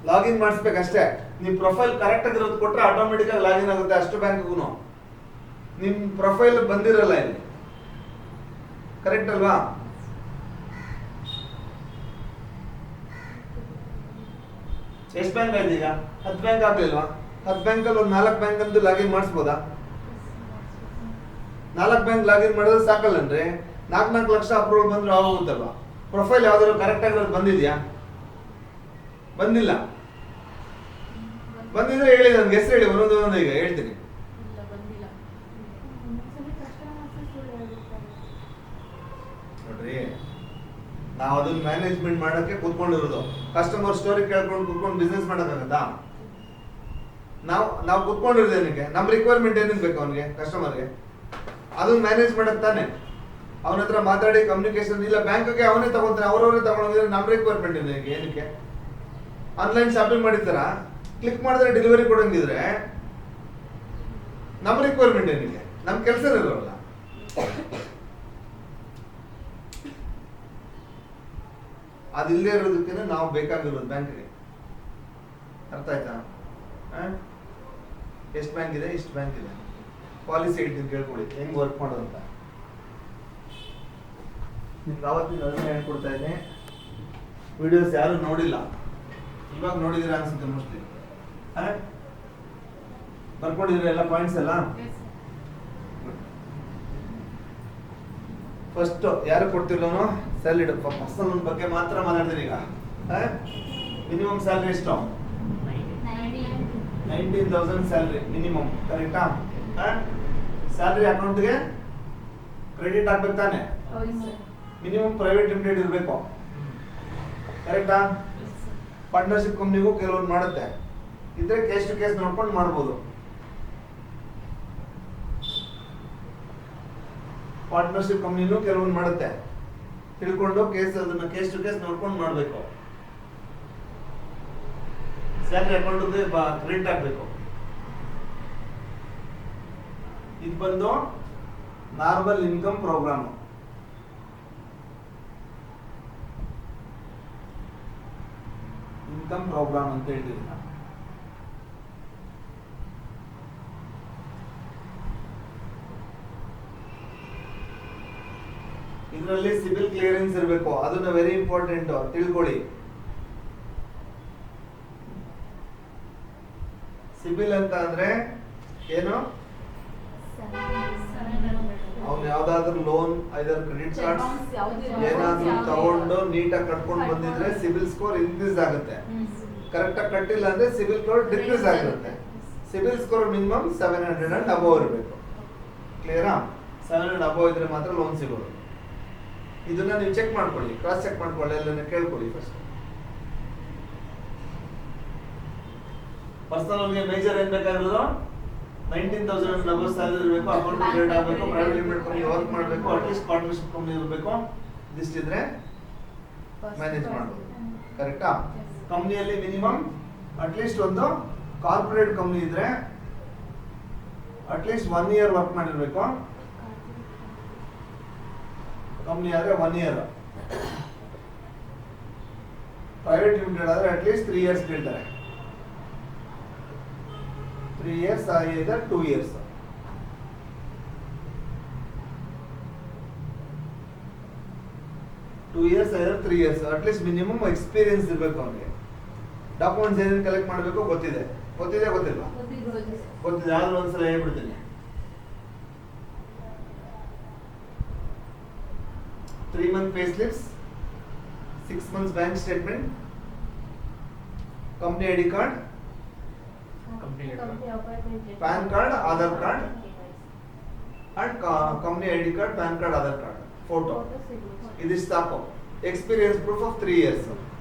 ಲಾಗಿನ್ ಮಾಡಿಸ್ಬೇಕಷ್ಟೇ. ನಿಮ್ ಪ್ರೊಫೈಲ್ ಕರೆಕ್ಟ್ ಆಗಿರೋದು ಕೊಟ್ರೆ ಆಟೋಮೆಟಿಕ್ ಆಗಿ ಲಾಗಿನ್ ಆಗುತ್ತೆ ಅಷ್ಟು ಬ್ಯಾಂಕ್ಗೂ. ನಿಮ್ ಪ್ರೊಫೈಲ್ ಬಂದಿರಲ್ಲ ಇಲ್ಲಿ, ಕರೆಕ್ಟ್ ಅಲ್ವಾ? ಎಷ್ಟು ಬ್ಯಾಂಕ್ ಆಯ್ತು ಈಗ? 10 ಬ್ಯಾಂಕ್ ಆಗ್ಲಿಲ್ವಾ? 10 ಬ್ಯಾಂಕಲ್ಲಿ ಒಂದು 4 ಬ್ಯಾಂಕ್ ಅಂತೂ ಲಾಗಿನ್ ಮಾಡಿಸ್ಬೋದಾ? 4 ಬ್ಯಾಂಕ್ ಲಾಗಿನ್ ಮಾಡಿದ್ರೆ ಸಾಕಲ್ಲನ್ರಿ? 4 ಲಕ್ಷ ಅಪ್ರೂವಲ್ ಬಂದ್ರೆ ಆಗೋಗುತ್ತಲ್ವಾ? ಪ್ರೊಫೈಲ್ ಯಾವ್ದಾದ್ರು ಕರೆಕ್ಟ್ ಆಗಿರೋದು ಬಂದಿದ್ಯಾ? ಬಂದಿಲ್ಲ. ಬಂದಿದ್ರೆ ಹೇಳಿ, ನನ್ಗೆ ಹೆಸರು ಹೇಳಿ, ಒಂದೊಂದು ಈಗ ಹೇಳ್ತೀನಿ. ನೋಡ್ರಿ, ನಾವು ಅದನ್ನ ಮ್ಯಾನೇಜ್ಮೆಂಟ್ ಮಾಡಕ್ಕೆ ಕೂತ್ಕೊಂಡಿರೋದು. ಕಸ್ಟಮರ್ ಸ್ಟೋರಿ ಕೇಳ್ಕೊಂಡು ಕೂತ್ಕೊಂಡು ಬಿಸ್ನೆಸ್ ಮಾಡಕ್ಕಾಗತ್ತಾ? ನಾವು ಕೂತ್ಕೊಂಡಿರೋದು ಏನಕ್ಕೆ? ನಮ್ಮ ರಿಕ್ವೈರ್ಮೆಂಟ್ ಏನಕ್ಕೆ ಬೇಕು ಅವನಿಗೆ, ಕಸ್ಟಮರ್ಗೆ? ಅದನ್ನ ಮ್ಯಾನೇಜ್ ಮಾಡಕ್ ತಾನೆ. ಅವನ ಹತ್ರ ಮಾತಾಡಿ ಕಮ್ಯುನಿಕೇಶನ್ ಇಲ್ಲ, ಬ್ಯಾಂಕ್ಗೆ ಅವನೇ ತಗೊಂತಾನೆ, ಅವ್ರವ್ರೇ ತಗೊಂಡಿದ್ರೆ ನಮ್ಮ ರಿಕ್ವೈರ್ಮೆಂಟ್ ಏನಕ್ಕೆ? ಆನ್ಲೈನ್ ಶಾಪಿಂಗ್ ಮಾಡಿರ್ತಾರ, ಕ್ಲಿಕ್ ಮಾಡಿದ್ರೆ ಡೆಲಿವರಿ ಕೊಡಂಗಿದ್ರೆ ನಮ್ಮ ರಿಕ್ವೈರ್ಮೆಂಟ್ ಏನಕ್ಕೆ? ನಮ್ಮ ಕೆಲಸ ಇರೋಲ್ಲ. ಅದಿಲ್ಲದೆ ಇರೋದಕ್ಕೆ ನಾವು ಬೇಕಾಗಿರೋದು ಬ್ಯಾಂಕ್ಗೆ. ಅರ್ಥ ಆಯ್ತಾ? ಎಷ್ಟು ಬ್ಯಾಂಕ್ ಇದೆ, ಇಷ್ಟು ಬ್ಯಾಂಕ್ ಇದೆ, ಪಾಲಿಸಿ ಹೇಳ್ತೀನಿ ಕೇಳ್ಕೊಳ್ಳಿ ಹೆಂಗ್ ವರ್ಕ್ ಮಾಡೋದು ಅಂತ. ನಿಮ್ಗೆ ಆವತ್ತಿನ ಅದನ್ನ ಹೇಳ್ಕೊಡ್ತಾ ಇದ್ದೀನಿ. ವಿಡಿಯೋಸ್ ಯಾರು ನೋಡಿಲ್ಲ, ಇವಾಗ ನೋಡಿದಿರ ಅನ್ಸುತ್ತೆ ಮೋಸ್ಟ್ಲಿ. ಬರ್ಕೊಂಡಿದ್ರೆ ಎಲ್ಲ ಪಾಯಿಂಟ್ಸ್ ಎಲ್ಲ. ಫಸ್ಟ್ ಯಾರು ಕೊಡ್ತಿರ್ಲೋ ಸ್ಯಾಲರಿ ಪರ್ಸನಲ್ ಬಗ್ಗೆ ಮಾತ್ರ ಮಾತಾಡ್ತೀನಿ ಈಗ. ಮಿನಿಮಮ್ ಸ್ಯಾಲರಿ ಎಷ್ಟು? 19,000 ಸ್ಯಾಲರಿ ಮಿನಿಮಮ್, ಕರೆಕ್ಟಾ? ಸ್ಯಾಲರಿ ಅಕೌಂಟ್ಗೆ ಕ್ರೆಡಿಟ್ ಆಗ್ಬೇಕು ತಾನೆ? ಮಿನಿಮಮ್ ಪ್ರೈವೇಟ್ ಲಿಮಿಟೆಡ್ ಇರಬೇಕು, ಕರೆಕ್ಟಾ? ಪಾರ್ಟ್ನರ್ಶಿಪ್ ಕಂಪ್ನಿಗೂ ಕೆಲವೊಂದು ಮಾಡುತ್ತೆ, ಇದ್ರೆ ಕೇಸ್ ಟು ಕೇಸ್ ನೋಡ್ಕೊಂಡು ಮಾಡ್ಬೋದು. ಪಾರ್ಟ್ನರ್ಶಿಪ್ ಕಂಪ್ನಿನೂ ಕೆಲವೊಂದು ಮಾಡುತ್ತೆ, ತಿಳ್ಕೊಂಡು ಅದನ್ನ ಕೇಸ್ ಟು ಕೇಸ್ ನೋಡ್ಕೊಂಡು ಮಾಡಬೇಕು. ಸ್ಯಾಲರಿ ಅಕೌಂಟ್ಗೆ ಕ್ರೆಡಿಟ್ ಆಗಬೇಕು. ಇದು ಬಂದು normal income program. Income program ಅಂತ ಹೇಳ್ತೀವಿ ನಾವು. ಇದರಲ್ಲಿ ಸಿಬಿಲ್ ಕ್ಲಿಯರೆನ್ಸ್ ಇರಬೇಕು, ಅದನ್ನ ವೆರಿ ಇಂಪಾರ್ಟೆಂಟ್ ತಿಳ್ಕೊಳ್ಳಿ. ಸಿಬಿಲ್ ಅಂತ ಅಂದ್ರೆ ಏನು? ಅವ್ನು ಯಾವ್ದಾದ್ರು ಲೋನ್ ಐದರ್ ಕ್ರೆಡಿಟ್ ಕಾರ್ಡ್ಸ್ ಏನಾದ್ರೂ ತಗೊಂಡು ನೀಟಾಗಿ ಕಟ್ಕೊಂಡು ಬಂದಿದ್ರೆ ಸಿಬಿಲ್ ಸ್ಕೋರ್ ಇನ್ಕ್ರೀಸ್ ಆಗುತ್ತೆ. ಕರೆಕ್ಟ್ ಆಗಿ ಕಟ್ಟಿಲ್ಲ ಅಂದ್ರೆ ಸಿಬಿಲ್ ಸ್ಕೋರ್ ಡಿಕ್ರೀಸ್ ಆಗಿರುತ್ತೆ. CIBIL score minimum 700 and above ಇರಬೇಕು. ಕ್ಲಿಯರಾ? 700 ಅಬೋವ್ ಇದ್ರೆ ಮಾತ್ರ ಲೋನ್ ಸಿಗೋದು. ಇದನ್ನ ನೀವು ಚೆಕ್ ಮಾಡ್ಕೊಳ್ಳಿ, ಕ್ರಾಸ್ ಚೆಕ್ ಮಾಡ್ಕೊಳ್ಳಿ, ಎಲ್ಲ ಕೇಳ್ಕೊಳ್ಳಿ ಫಸ್ಟ್. ಪರ್ಸನಲ್ ಗೆ ಮೇಜರ್ ಏನ್ ಬೇಕಾಗಿರೋದು? 19,000 ಡಬಲ್ ಸ್ಯಾಲರಿ ಇರಬೇಕು, ಅಕೌಂಟ್ ಕ್ರಿಯೇಟ್ ಆಗಬೇಕು, ಪ್ರೈವೇಟ್ ಲಿಮಿಟೆಡ್ ಕಂಪನಿ ವರ್ಕ್ ಮಾಡಬೇಕು, ಅಟ್ಲೀಸ್ಟ್ ಪಾರ್ಟ್ನರ್ಶಿಪ್ ಕಂಪನಿ ಇರಬೇಕು. ಇದಿಷ್ಟಿದ್ರೆ ಮ್ಯಾನೇಜ್ ಮಾಡಬಹುದು, ಕರೆಕ್ಟಾ? ಕಂಪನಿಯಲ್ಲಿ ಮಿನಿಮಮ್ ಅಟ್ಲೀಸ್ಟ್ ಒಂದು ಕಾರ್ಪೊರೇಟ್ ಕಂಪನಿ ಇದ್ರೆ ಅಟ್ಲೀಸ್ಟ್ 1 ಇಯರ್ ವರ್ಕ್ ಮಾಡಿರ್ಬೇಕು. ಕಂಪನಿ ಆದ್ರೆ 1 ಇಯರ್, ಪ್ರೈವೇಟ್ ಲಿಮಿಟೆಡ್ ಆದ್ರೆ ಅಟ್ಲೀಸ್ಟ್ 3 ಇಯರ್ಸ್ ಕೇಳ್ತಾರೆ. 3 years either 2 years. Two years either 3 years at least minimum experience ಇರಬೇಕು ಅವನಿಗೆ. ಡಾಕ್ಯುಮೆಂಟ್ಸ್ ಏನೇನು ಕಲೆಕ್ಟ್ ಮಾಡಬೇಕು ಗೊತ್ತಿದೆ ಗೊತ್ತಿಲ್ವಾ? ಗೊತ್ತಿದೆ, ಆದ್ರೂ ಒಂದ್ಸಲ ಹೇಳ್ಬಿಡ್ತೀನಿ. 3 month pay slips, 6 months bank statement, company ID card, PAN card, Aadhaar card, and company ID card, PAN card, Aadhaar card, photo. ಇದಿಷ್ಟು ಸಾಕು. Experience proof of 3 years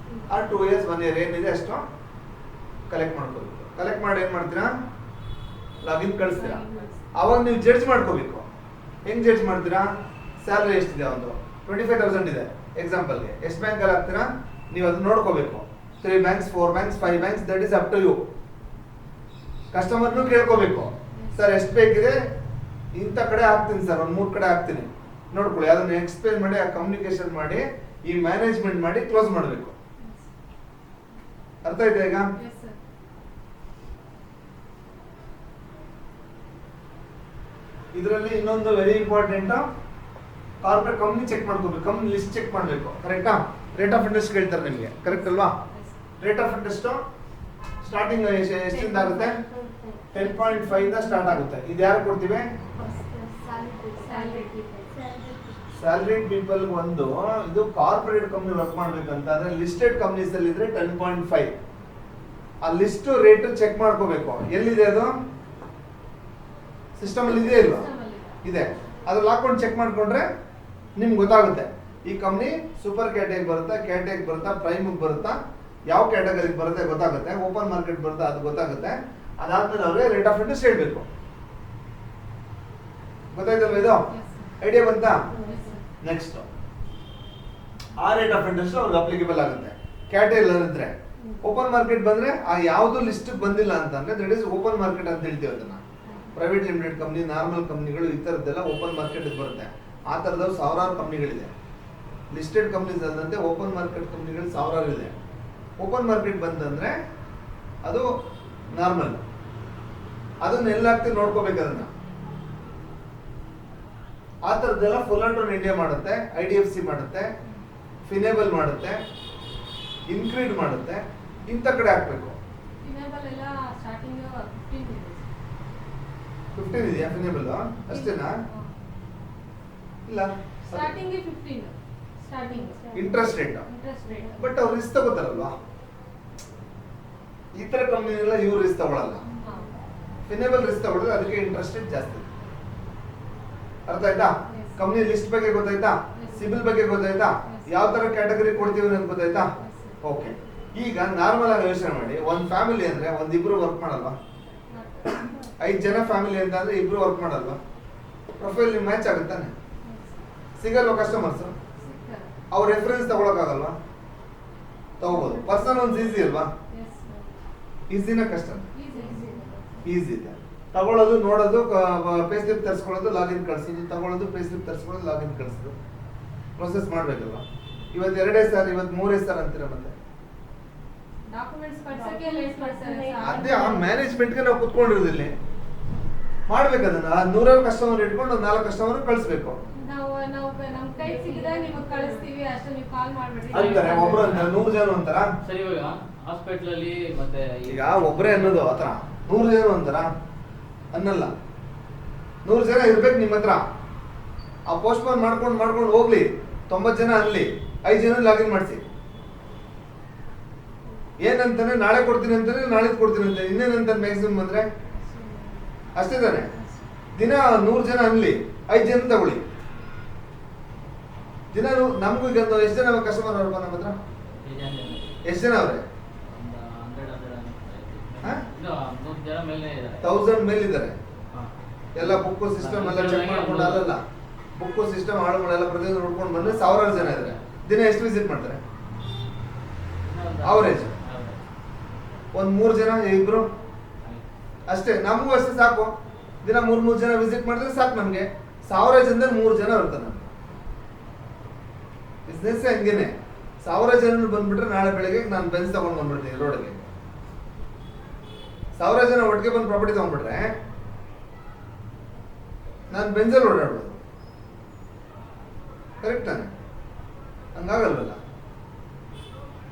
or 2 years 1 year ಏನಿದೆ ಅಷ್ಟು ಕಲೆಕ್ಟ್ ಮಾಡ್ಕೋಬೇಕು. ಕಲೆಕ್ಟ್ ಮಾಡಿ ಏನ್ ಮಾಡ್ತೀರಾ, login ಕಳಿಸ್ತೀರಾ. ಅವಾಗ ನೀವು ಜಡ್ಜ್ ಮಾಡ್ಕೋಬೇಕು. ಹೆಂಗ್ ಜಡ್ಜ್ ಮಾಡ್ತೀರಾ? ಸ್ಯಾಲರಿ ಎಷ್ಟಿದೆ ಒಂದು 25,000 ಇದೆ ಎಕ್ಸಾಂಪಲ್ಗೆ, ಎಷ್ಟು ಬ್ಯಾಂಕ್ ಅಲ್ಲಿ ಹಾಕ್ತೀರಾ ನೀವು ಅದನ್ನ ನೋಡ್ಕೋಬೇಕು. 3 banks 4 banks 5 banks, that is up to you. ಕಸ್ಟಮರ್ನು ಕೇಳ್ಕೋಬೇಕು, ಸರ್ ಎಷ್ಟು ಬೇಕಿದೆ, ಇಂಥ ಕಡೆ ಹಾಕ್ತೀನಿ ಸರ್, ಒಂದು 3 ಕಡೆ ಹಾಕ್ತೀನಿ ನೋಡ್ಕೊಳ್ಳಿ. ಅದನ್ನ ಎಕ್ಸ್ಪ್ಲೇನ್ ಮಾಡಿ, ಆ ಕಮ್ಯುನಿಕೇಶನ್ ಮಾಡಿ, ಈ ಮ್ಯಾನೇಜ್ಮೆಂಟ್ ಮಾಡಿ ಕ್ಲೋಸ್ ಮಾಡಬೇಕು. ಅರ್ಥ ಆಯ್ತಾ ಈಗ? ಇದರಲ್ಲಿ ಇನ್ನೊಂದು very important, corporate company check ಮಾಡ್ಕೋಬೇಕು, ಕಂಪ್ನಿ ಲಿಸ್ಟ್ ಚೆಕ್ ಮಾಡಬೇಕು. ಕರೆಕ್ಟಾ? ರೇಟ್ ಆಫ್ ಇಂಟ್ರೆಸ್ಟ್ ಕೇಳ್ತಾರೆ ನಿಮಗೆ, ಕರೆಕ್ಟ್ ಅಲ್ವಾ? ರೇಟ್ ಆಫ್ ಇಂಟ್ರೆಸ್ಟ್ ಸ್ಟಾರ್ಟಿಂಗ್ ಎಷ್ಟಿಂದ ಆಗುತ್ತೆ? 10.5 ಇಂದ ಸ್ಟಾರ್ಟ್ ಆಗುತ್ತೆ. ಇದು ಯಾರು ಕೊಡ್ತೀವಿ? Salaried people. ಒಂದು ಇದು ಕಾರ್ಪೊರೇಟ್ ಕಂಪ್ನಿ ವರ್ಕ್ ಮಾಡ್ಬೇಕಂತ ಅಂದ್ರೆ ಲಿಸ್ಟೆಡ್ ಕಂಪ್ನೀಸ್ ಅಲ್ಲಿ ಇದ್ರೆ 10.5. ಆ ಲಿಸ್ಟ್ ರೇಟ್ ಚೆಕ್ ಮಾಡ್ಕೋಬೇಕು. ಎಲ್ಲಿದೆ ಅದು? ಸಿಸ್ಟಮ್ ಅಲ್ಲಿ ಇದೆಯಾ ಇಲ್ವಾ? ಇದೆ. ಅದ್ರಲ್ಲಿ ಹಾಕೊಂಡು ಚೆಕ್ ಮಾಡ್ಕೊಂಡ್ರೆ ನಿಮ್ಗೆ ಗೊತ್ತಾಗುತ್ತೆ ಈ ಕಂಪ್ನಿ ಸೂಪರ್ ಕ್ಯಾಟೆಗ್ ಬರುತ್ತಾ, ಕ್ಯಾಟೆಗ್ ಬರುತ್ತಾ, ಪ್ರೈಮ್ ಬರುತ್ತಾ, ಯಾವ ಕ್ಯಾಟಗರಿಗೆ ಬರುತ್ತೆ ಗೊತ್ತಾಗುತ್ತೆ. ಓಪನ್ ಮಾರ್ಕೆಟ್ ಬರುತ್ತಾ ಅದು ಗೊತ್ತಾಗುತ್ತೆ. ಅದಾದ್ಮೇಲೆ ಅವ್ರಿಗೆ ರೇಟ್ ಆಫ್ ಇಂಟ್ರೆಸ್ಟ್ ಹೇಳ್ಬೇಕು. ಗೊತ್ತಾಯ್ತಲ್ವ ಇದು? ಐಡಿಯಾ ಬಂತಾ? ನೆಕ್ಸ್ಟ್ ಆ ರೇಟ್ ಆಫ್ ಇಂಟ್ರೆಸ್ಟ್ ಅವ್ರಿಗೆ ಅಪ್ಲಿಕೇಬಲ್ ಆಗುತ್ತೆ. ಕ್ಯಾಟೆಗರಿ ಇದ್ರೆ. ಓಪನ್ ಮಾರ್ಕೆಟ್ ಬಂದ್ರೆ ಆ ಯಾವ್ದು ಲಿಸ್ಟ್ ಬಂದಿಲ್ಲ ಅಂತಂದ್ರೆ ದಟ್ ಇಸ್ ಓಪನ್ ಮಾರ್ಕೆಟ್ ಅಂತ ಹೇಳ್ತೀವಿ ಅದನ್ನ. ಪ್ರೈವೇಟ್ ಲಿಮಿಟೆಡ್ ಕಂಪ್ನಿ, ನಾರ್ಮಲ್ ಕಂಪ್ನಿಗಳು ಈ ತರದ್ದೆಲ್ಲ ಓಪನ್ ಮಾರ್ಕೆಟ್ ಬರುತ್ತೆ. ಆ ತರದವು ಸಾವಿರಾರು ಕಂಪ್ನಿಗಳಿದೆ. ಲಿಸ್ಟೆಡ್ ಕಂಪ್ನೀಸ್ ಅಲ್ಲದಂತೆ ಓಪನ್ ಮಾರ್ಕೆಟ್ ಕಂಪ್ನಿಗಳು ಸಾವಿರಾರು ಇದೆ. ಓಪನ್ ಮಾರ್ಕೆಟ್ ಬಂತಂದ್ರೆ ಅದು ನಾರ್ಮಲ್. ಅದನ್ನ ಎಲ್ಲಾಗ್ತಿ ನೋಡ್ಕೋಬೇಕು ಅದನ್ನ. ಆ ತರದ್ದೆಲ್ಲ ಫುಲ್ ಅಂಡ್ ಆನ್ ಇಂಡಿಯಾ ಮಾಡುತ್ತೆ, IDFC ಮಾಡುತ್ತೆ, ಫಿನೇಬಲ್ ಮಾಡುತ್ತೆ, ಇನ್ಕ್ರೀಡ್ ಮಾಡುತ್ತೆ. ಇಂಥ ಕಡೆ ಹಾಕ್ಬೇಕು. 15 ಇದೆಯಾ ಫಿನೇಬಲ್? ಅಷ್ಟೇನಾ? ಇಲ್ಲ, starting 15 starting interest rate. But ಅವ್ರು ರಿಸ್ಕ್ ತಗೋತಾರಲ್ವಾ, ಈ ತರ ಕಂಪ್ನಿನೆಲ್ಲ ಇವ್ರು ರಿಸ್ಕ್ ತಗೊಳಲ್ಲ. ಫಿನೇಬಲ್ ರಿಸ್ಕ್ ತಗೊಳ್ಳೋದು, ಅದಕ್ಕೆ ಇಂಟ್ರೆಸ್ಟ್ ರೇಟ್ ಜಾಸ್ತಿ. ಅರ್ಥ ಆಯ್ತಾ? ಕಂಪ್ನಿ ಲಿಸ್ಟ್ ಬಗ್ಗೆ ಗೊತ್ತಾಯ್ತಾ? ಸಿಬಿಲ್ ಬಗ್ಗೆ ಗೊತ್ತಾಯ್ತಾ? ಯಾವ ತರ ಕ್ಯಾಟಗರಿ ಕೊಡ್ತೀವಿ ಅಂತ ಗೊತ್ತಾಯ್ತಾ? ಓಕೆ. ಈಗ ನಾರ್ಮಲ್ ಆಗಿ ಯೋಚನೆ ಮಾಡಿ, ಒಂದ್ ಫ್ಯಾಮಿಲಿ ಅಂದ್ರೆ ಒಂದಿಬ್ರು ವರ್ಕ್ ಮಾಡಲ್ವಾ? 5 ಜನ ಫ್ಯಾಮಿಲಿ ಅಂತ ಅಂದ್ರೆ ಇಬ್ರು ವರ್ಕ್ ಮಾಡಲ್ವಾ? ಪ್ರೊಫೈಲ್ ಮ್ಯಾಚ್ ಆಗುತ್ತಾನೆ? ಸಿಗಲ್ವಾ ಕಸ್ಟಮರ್ಸ್? ಅವ್ರ ರೆಫರೆನ್ಸ್ ತಗೊಳಕಾಗಲ್ವಾ? ತಗೋಬಹುದು. ಪರ್ಸನಲ್ ಒಂದು ಈಸಿ ಅಲ್ವಾ? ಈಸಿನ ಕಷ್ಟ? ಈಸಿ ಇದೆ. ತಗೊಳ್ಳೋದು, ನೋಡೋದು, ಪೇ ಸ್ಲಿಪ್ ತರಿಸ್ಕೊಳ್ಳೋದು, ಲಾಗಿನ್ ಕಳಿಸೋದು, ತಗೊಳ್ಳೋದು, ಪೇ ಸ್ಲಿಪ್ ತರಿಸ್ಕೊಳ್ಳೋದು, ಲಾಗಿನ್ ಕಳಿಸೋದು, ಪ್ರೊಸೆಸ್ ಮಾಡ್ಬೇಕಲ್ವಾ? ಇವತ್ತು 2 ಸರ್, ಇವತ್ತು 3 ಸರ್ ಅಂತೀರ. ಮತ್ತೆ ಡಾಕ್ಯುಮೆಂಟ್ಸ್ ಕಳ್ಸಕ್ಕೆ ಲೇಟ್ ಮಾಡ್ತಾರೆ. ಅದೇ ಆ ಮ್ಯಾನೇಜ್ಮೆಂಟ್ಗೆ ನಾವು ಕುತ್ಕೊಂಡಿರೋದಿಲ್ಲ, ಮಾಡ್ಬೇಕು ಅದನ್ನ. 100 ಕಸ್ಟಮರ್ ಇಟ್ಕೊಂಡು 4 ಕಸ್ಟಮರ್ ಕಳಿಸ್ಬೇಕು. ನಾವು ನಮ್ ಕೈ ಸಿಗದಾಗ ನಿಮಗೆ ಕಳಿಸ್ತೀವಿ ಅಷ್ಟೇ, ನೀವು ಕಾಲ್ ಮಾಡ್ಬೇಡಿ ಅಂತಾರೆ. ಒಬ್ರು ಅಂತಾರೆ, 100 ಜನ ಅಂತಾರ. ಸರಿ, ಇವಾಗ ಹಾಸ್ಪಿಟಲ್ ಅಲ್ಲಿ ಮತ್ತೆ ಈಗ ಒಬ್ಬರೇ ಅನ್ನೋದು ಆತರ 100 ಜನ ಅಂತಾರ ಅನ್ನಲ್ಲ. 100 ಜನ ಇರ್ಬೇಕು ನಿಮ್ಮ ಹತ್ರ. ಆ ಪೋಸ್ಟ್ಪೋನ್ ಮಾಡ್ಕೊಂಡು ಹೋಗ್ಲಿ, 90 ಜನ ಅನ್ಲಿ, 5 ಜನ ಲಾಗಿನ್ ಮಾಡಿಸಿ. ಏನಂತಾನೆ ನಾಳೆ ಕೊಡ್ತೀನಿ ಅಂತಾನೆ, ನಾಳೆ ಕೊಡ್ತೀನಿ ಅಂತ ಇನ್ನೇನಂತಾನೆ ಮ್ಯಾಕ್ಸಿಮಮ್ ಅಂದ್ರೆ ಅಷ್ಟೇ ತಾನೆ. ದಿನ 100 ಜನ ಅನ್ಲಿ, 5 ಜನ ತಗೊಳ್ಳಿ. ದಿನ ನಮಗೂ ಈಗ ಎಷ್ಟು ಜನ ಕಸ್ಟಮರ್ ಅವ್ರಪ್ಪ ನಮ್ಮ ಹತ್ರ? ಎಷ್ಟು ಜನ ಅವ್ರೆ? 1000 ಮೇಲೆ ಇದ್ದಾರೆ. ಎಲ್ಲ ಬುಕ್ ಸಿಸ್ಟಮ್ ಎಲ್ಲ ಚೆಕ್ ಮಾಡ್ಕೊಂಡು, ಅಲ್ಲ ಬುಕ್ ಸಿಸ್ಟಮ್ ಆಳುಗಳೆಲ್ಲ ಪ್ರತಿಯೊಂದು ನೋಡ್ಕೊಂಡು ಬಂದ್ರೆ 1000 ಜನ ಇದ್ದಾರೆ. ದಿನ ಎಷ್ಟು ವಿಸಿಟ್ ಮಾಡ್ತಾರೆ? ಅವರೇಜ್ ಒಂದ್ 3 ಜನ, ಇಬ್ರು ಅಷ್ಟೇ. ನಮಗೂ ಅಷ್ಟೇ ಸಾಕು. ದಿನ 3 ಜನ ವಿಸಿಟ್ ಮಾಡಿದ್ರೆ ಸಾಕು ನಮ್ಗೆ. 1000 ಜನದಲ್ಲಿ 3 ಜನ ಇರ್ತಾರೆ ನಮ್ಗೆ. ಬಿಸ್ನೆಸ್ ಹಂಗೇನೆ. 1000 ಜನ ಬಂದ್ಬಿಟ್ರೆ ನಾಳೆ ಬೆಳಗ್ಗೆ ನಾನು ಬೆಂಚ್ ತಗೊಂಡು ಬಂದ್ಬಿಡ್ತೀನಿ ರೋಡ್ಗೆ. 1000 ಜನ ಒಟ್ಟಿಗೆ ಬಂದು ಪ್ರಾಪರ್ಟಿ ತಗೊಂಡ್ಬಿಟ್ರೆ ನಾನು ಬೆಂಚಲ್ಲಿ ಓಡಾಡ್ಬೋದು. ಕರೆಕ್ಟ್ ತಾನೆ? ಹಂಗಾಗಲ್ವಲ್ಲ.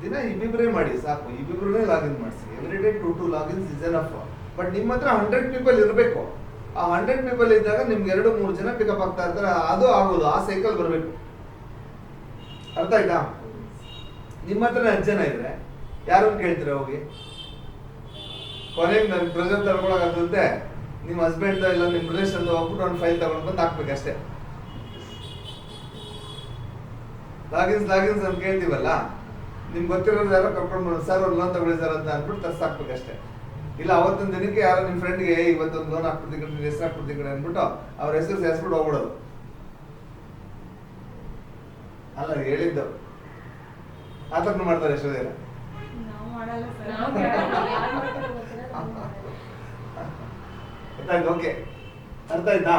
ದಿನ ಇಬ್ಬಿಬ್ಬರೇ ಮಾಡಿ ಸಾಕು, ಇಬ್ಬಿಬ್ಬರೇ ಲಾಗಿನ್ ಮಾಡಿಸಿ. Every day 2 logins is enough. But ನಿಮ್ಮ ಹತ್ರ 100 ಪೀಪಲ್ ಇರಬೇಕು. ಆ 100 ಪೀಪಲ್ ಇದ್ದಾಗ ನಿಮ್ಗೆ 2-3 ಜನ ಪಿಕಪ್ ಆಗ್ತಾ ಇರ್ತಾರೆ. ಅದು ಆಗೋದು, ಆ ಸೈಕಲ್ ಬರಬೇಕು. ಅರ್ಥ ಆಯ್ತಾ? ನಿಮ್ಮ ಹತ್ರ 10 ಜನ ಇದ್ರೆ ಯಾರನ್ನು ಕೇಳ್ತೀರ ಹೋಗಿ? ಕೊನೆಗೆ ನನ್ನ ಪ್ರೆಸೆಂಟ್ ತಗೊಳಕಂತೆ ನಿಮ್ಮ ಹಸ್ಬೆಂಡ್ ಇಲ್ಲ ನಿಮ್ಮ ರಿಲೇಷನ್ ಹೋಗ್ಬಿಟ್ಟು ಒಂದು ಫೈಲ್ ತಗೊಂಡು ಬಂದು ಹಾಕ್ಬೇಕಷ್ಟೇ. ಲಾಗಿನ್ಸ್ ಅಂತ ಕೇಳ್ತೀವಲ್ಲ, ನಿಮ್ಗೆ ಗೊತ್ತಿರೋದು ಯಾರೋ ಕರ್ಕೊಂಡು ಸರ್ ಒಂದು ಲೋನ್ ತಗೊಳ್ಳಿ ಸರ್ ಅಂತ ಅಂದ್ಬಿಟ್ಟು ತರ್ಸಾಕ್ಬೇಕಷ್ಟೇ. ಇಲ್ಲ ಅವತ್ತೊಂದು ದಿನಕ್ಕೆ ಯಾರೋ ನಿಮ್ಮ ಫ್ರೆಂಡ್ಗೆ ಇವತ್ತೊಂದು ಲೋನ್ ಹಾಕ್ಬಿಡ್ತೀನಿ ಕಡೆ, ಹೆಸರು ಹಾಕ್ಬಿಡ್ತೀನಿ ಕಡೆ ಅಂದ್ಬಿಟ್ಟು ಅವ್ರ ಹೆಸರು ಸೇರಿಸ್ಬಿಟ್ಟು ಹೋಗ್ಬಿಡೋದು. ಅಲ್ಲ ಹೇಳಿದ್ದು ಆ ಥರನೂ ಮಾಡ್ತಾರೆ ಎಷ್ಟೋ ಜನ. ನಾವು ಮಾಡಲ್ಲ ಸರ್. ನಾವು ಮಾಡಲ್ಲ. ಯಾರ್ ಮಾಡ್ತಾರೋ ಗೊತ್ತಿಲ್ಲ, ನಾವು ಮಾಡಲ್ಲ. ಗೊತ್ತಾಯ್ತು? ಓಕೆ, ಅರ್ಥ ಆಯ್ತಾ?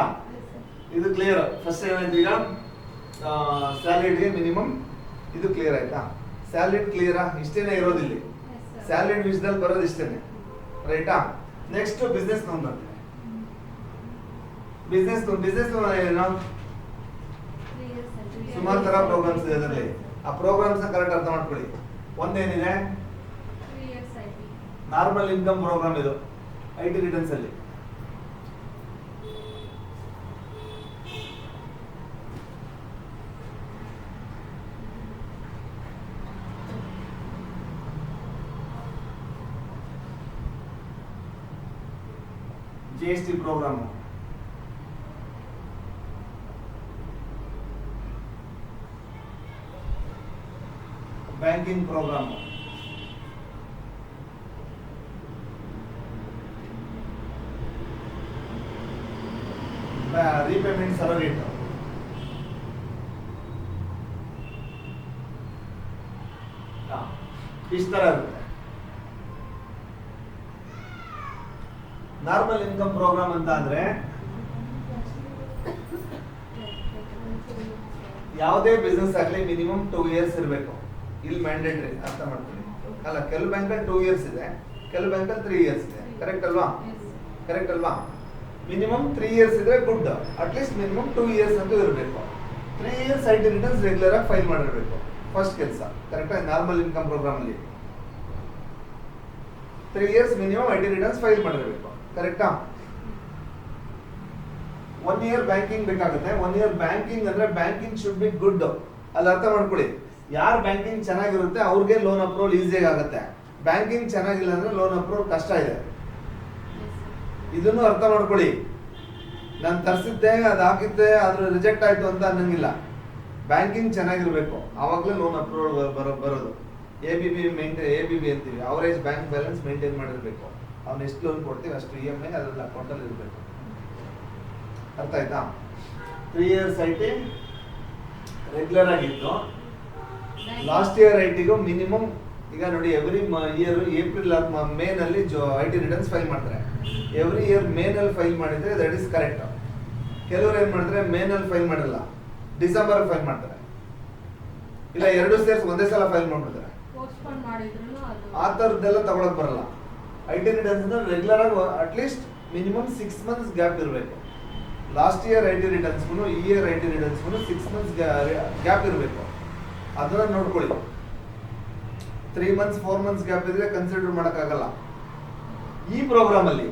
ಇದು ಕ್ಲಿಯರ್. ಫಸ್ಟ್ ಏನಾಯ್ತು ಈಗ? ಸ್ಯಾಲರಿಗೆ ಮಿನಿಮಮ್ ಇದು ಕ್ಲಿಯರ್ ಆಯ್ತಾ? ಸ್ಯಾಲರಿ ಕ್ಲಿಯರಾ? ಇಷ್ಟೇನೆ ಇರೋದಿಲ್ಲ. ಸ್ಯಾಲರಿ ವಿಷಯದಲ್ಲಿ ಬರೋದು ಇಷ್ಟೇನೆ, ರೈಟಾ? ನೆಕ್ಸ್ಟ್ ಬಿಸ್ನೆಸ್ ಲೋನ್ ಬರ್ತದೆ. ಬಿಸ್ನೆಸ್ ಲೋನ್ ಏನು? ಸುಮಾರು ತರ ಪ್ರೋಗ್ರಾಮ್ಸ್ ಇದೆ ಅದರಲ್ಲಿ. ಆ ಪ್ರೋಗ್ರಾಮ್ಸ್ ನ ಕರೆಕ್ಟ್ ಅರ್ಥ ಮಾಡ್ಕೊಳ್ಳಿ. ಒಂದೇನಿದೆ? 3 years IT. Normal income program ಇದು, IT ರಿಟರ್ನ್ಸ್ ಅಲ್ಲಿ. GST program, banking program, repayment ಸರಳೀಟ್, ಇಷ್ಟ ತರ ಇರುತ್ತೆ. ನಾರ್ಮಲ್ ಇನ್ಕಮ್ ಪ್ರೋಗ್ರಾಮ್ ಅಂತ ಅಂದ್ರೆ ಯಾವುದೇ ಬಿಸ್ನೆಸ್ ಆಗಲಿ ಮಿನಿಮಮ್ 2 years ಇರಬೇಕು. ಇಲ್ಲಿ ಮ್ಯಾಂಡೇಟರಿ, ಅರ್ಥ ಮಾಡ್ಕೊಳ್ಳಿ. ಅಲ್ಲ, ಕೆಲವು ಬ್ಯಾಂಕಲ್ಲಿ 2 years ಇದೆ, ಕೆಲವು ಬ್ಯಾಂಕಲ್ಲಿ 3 years ಇದೆ. ಕರೆಕ್ಟ್ ಅಲ್ವಾ? ಕರೆಕ್ಟ್ ಅಲ್ವಾ? ಮಿನಿಮಮ್ 3 years ಇದ್ರೆ ಗುಡ್. ಅಟ್ಲೀಸ್ಟ್ ಮಿನಿಮಮ್ 2 years ಅಂತೂ ಇರಬೇಕು. 3 years IT ರಿಟರ್ನ್ಸ್ ರೆಗ್ಯುಲರ್ ಆಗಿ ಫೈಲ್ ಮಾಡಿರಬೇಕು. ಫಸ್ಟ್ ಕೆಲಸ. ಕರೆಕ್ಟ್ ಆಗಿ ನಾರ್ಮಲ್ ಇನ್ಕಮ್ ಪ್ರೋಗ್ರಾಮ್ ಅಲ್ಲಿ 3 years minimum IT returns file ಮಾಡಿರಬೇಕು. ಕರೆಕ್ಟಾ? 1 year ಬ್ಯಾಂಕಿಂಗ್ ಬೇಕಾಗುತ್ತೆ. 1 year ಬ್ಯಾಂಕಿಂಗ್ ಅಂದ್ರೆ ಬ್ಯಾಂಕಿಂಗ್ ಶುಡ್ ಬಿ ಗುಡ್. ಅಲ್ಲಿ ಅರ್ಥ ಮಾಡ್ಕೊಳ್ಳಿ, ಯಾರು ಬ್ಯಾಂಕಿಂಗ್ ಚೆನ್ನಾಗಿರುತ್ತೆ ಅವ್ರಿಗೆ ಲೋನ್ ಅಪ್ರೂವಲ್ ಈಸಿಯಾಗಿ ಆಗುತ್ತೆ. ಬ್ಯಾಂಕಿಂಗ್ ಚೆನ್ನಾಗಿಲ್ಲ ಅಂದ್ರೆ ಲೋನ್ ಅಪ್ರೂವಲ್ ಕಷ್ಟ ಇದೆ. ಇದನ್ನು ಅರ್ಥ ಮಾಡ್ಕೊಳ್ಳಿ. ನಾನು ತರಿಸಿದ್ದೆ, ಅದು ಹಾಕಿದ್ದೆ, ಅದ್ರ ರಿಜೆಕ್ಟ್ ಆಯ್ತು ಅಂತ ಅನ್ನಂಗಿಲ್ಲ. ಬ್ಯಾಂಕಿಂಗ್ ಚೆನ್ನಾಗಿರ್ಬೇಕು, ಆವಾಗಲೇ ಲೋನ್ ಅಪ್ರೂವಲ್ ಬರೋದು. ABB ಅಂತೀವಿ, ಅವರೇಜ್ ಬ್ಯಾಂಕ್ ಬ್ಯಾಲೆನ್ಸ್ ಮೇಂಟೈನ್ ಮಾಡಿರ್ಬೇಕು. ಅವ್ನು ಎಷ್ಟು ಲೋನ್ ಕೊಡ್ತೀವಿ ಅಷ್ಟು EMI ಅದ್ರಲ್ಲಿ ಅಕೌಂಟಲ್ಲಿ ಇರಬೇಕು. ಅರ್ಥ ಆಯ್ತಾ? 3 years IT ರೆಗ್ಯುಲರ್ ಆಗಿತ್ತು. ಲಾಸ್ಟ್ ಇಯರ್ ಐಟಿಗೂ ಮಿನಿಮಮ್ ಈಗ ನೋಡಿ, ಎವ್ರಿ ಇಯರ್ ಏಪ್ರಿಲ್ ಮೇ ನಲ್ಲಿ IT ರಿಟರ್ನ್ಸ್ ಫೈಲ್ ಮಾಡ್ತಾರೆ. ಎವ್ರಿ ಇಯರ್ ಮೇ ನಲ್ಲಿ ಫೈಲ್ ಮಾಡಿದ್ರೆ ದಟ್ ಇಸ್ ಕರೆಕ್ಟ್. ಕೆಲವರು ಏನ್ ಮಾಡ್ತಾರೆ, ಮೇ ನಲ್ಲಿ ಫೈಲ್ ಮಾಡಲ್ಲ, ಡಿಸೆಂಬರ್ ಫೈಲ್ ಮಾಡ್ತಾರೆ. ಇಲ್ಲ, 2 ಸೇರ್ಸ್ ಒಂದೇ ಸಲ ಫೈಲ್ ಮಾಡ್ಬಿಡ್ತಾರೆ. ಪೋಸ್ಟ್ಪೋನ್ ಮಾಡಿದ್ರು ಅದು ಆ ಥರದ್ದೆಲ್ಲ ತಗೊಳಕ್ ಬರಲ್ಲ. IT ರಿಟರ್ನ್ಸ್ ರೆಗ್ಯುಲರ್ ಆಗಿ ಅಟ್ಲೀಸ್ಟ್ ಮಿನಿಮಮ್ 6 months ಗ್ಯಾಪ್ ಇರಬೇಕು. ಲಾಸ್ಟ್ ಇಯರ್ IT ರಿಟರ್ನ್ಸ್ಗೂ ಈ ಇಯರ್ IT ರಿಟರ್ನ್ಸ್ಗೂ 6 months ಗ್ಯಾಪ್ ಇರಬೇಕು. ಅದನ್ನ ನೋಡ್ಕೊಳ್ಳಿ. 3 months 4 months ಗ್ಯಾಪ್ ಇದ್ರೆ ಕನ್ಸಿಡರ್ ಮಾಡೋಕ್ಕಾಗಲ್ಲ. ಈ ಪ್ರೋಗ್ರಾಮ್ ಅಲ್ಲಿ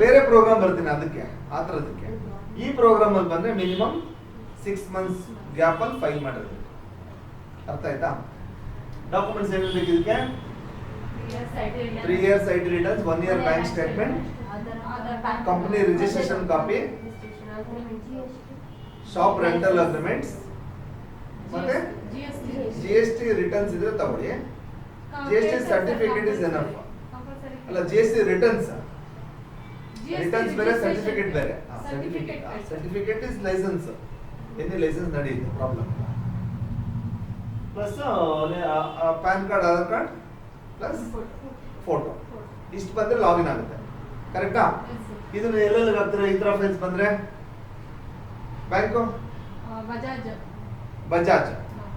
ಬೇರೆ ಪ್ರೋಗ್ರಾಮ್ ಬರ್ತೀನಿ ಅದಕ್ಕೆ, ಆ ಥರದಕ್ಕೆ. ಈ ಪ್ರೋಗ್ರಾಮ್ ಅಲ್ಲಿ ಬಂದ್ರೆ ಮಿನಿಮಮ್ 6 months ಗ್ಯಾಪ್ ಅಲ್ಲಿ ಫೈಲ್ ಮಾಡಿರ್ಬೇಕು. ಅರ್ಥ ಆಯ್ತಾ? ಡಾಕ್ಯುಮೆಂಟ್ಸ್ ಏನಿರ್ಬೇಕು ಇದಕ್ಕೆ? 3 years IT returns, 1 year bank statement, company registration copy, shop rental agreements, ಮತ್ತೆ GST ರಿಟರ್ನ್ಸ್ ಇದ್ರೆ ತಗೊಳ್ಳಿ. GST certificate is enough. ಅಲ್ಲ, GST ರಿಟರ್ನ್ಸ್ ಬೇರೆ, ಸರ್ಟಿಫಿಕೇಟ್ ಬೇರೆ. Certificate is licence, any licence ನಡೆಯುತ್ತೆ, problem. Plus PAN card, Aadhaar card plus photo, ಇಷ್ಟು ಬಂದ್ರೆ login ಆಗುತ್ತೆ. ಕರೆಕ್ಟಾ? ಇದನ್ನ ಎಲ್ಲೆಲ್ಲಿ ಹಾಕ್ತಾರೆ ಈ ತರ ಫೈಲ್ಸ್ ಬಂದ್ರೆ? ಬ್ಯಾಂಕು, ಬಜಾಜ್ ಬಜಾಜ್.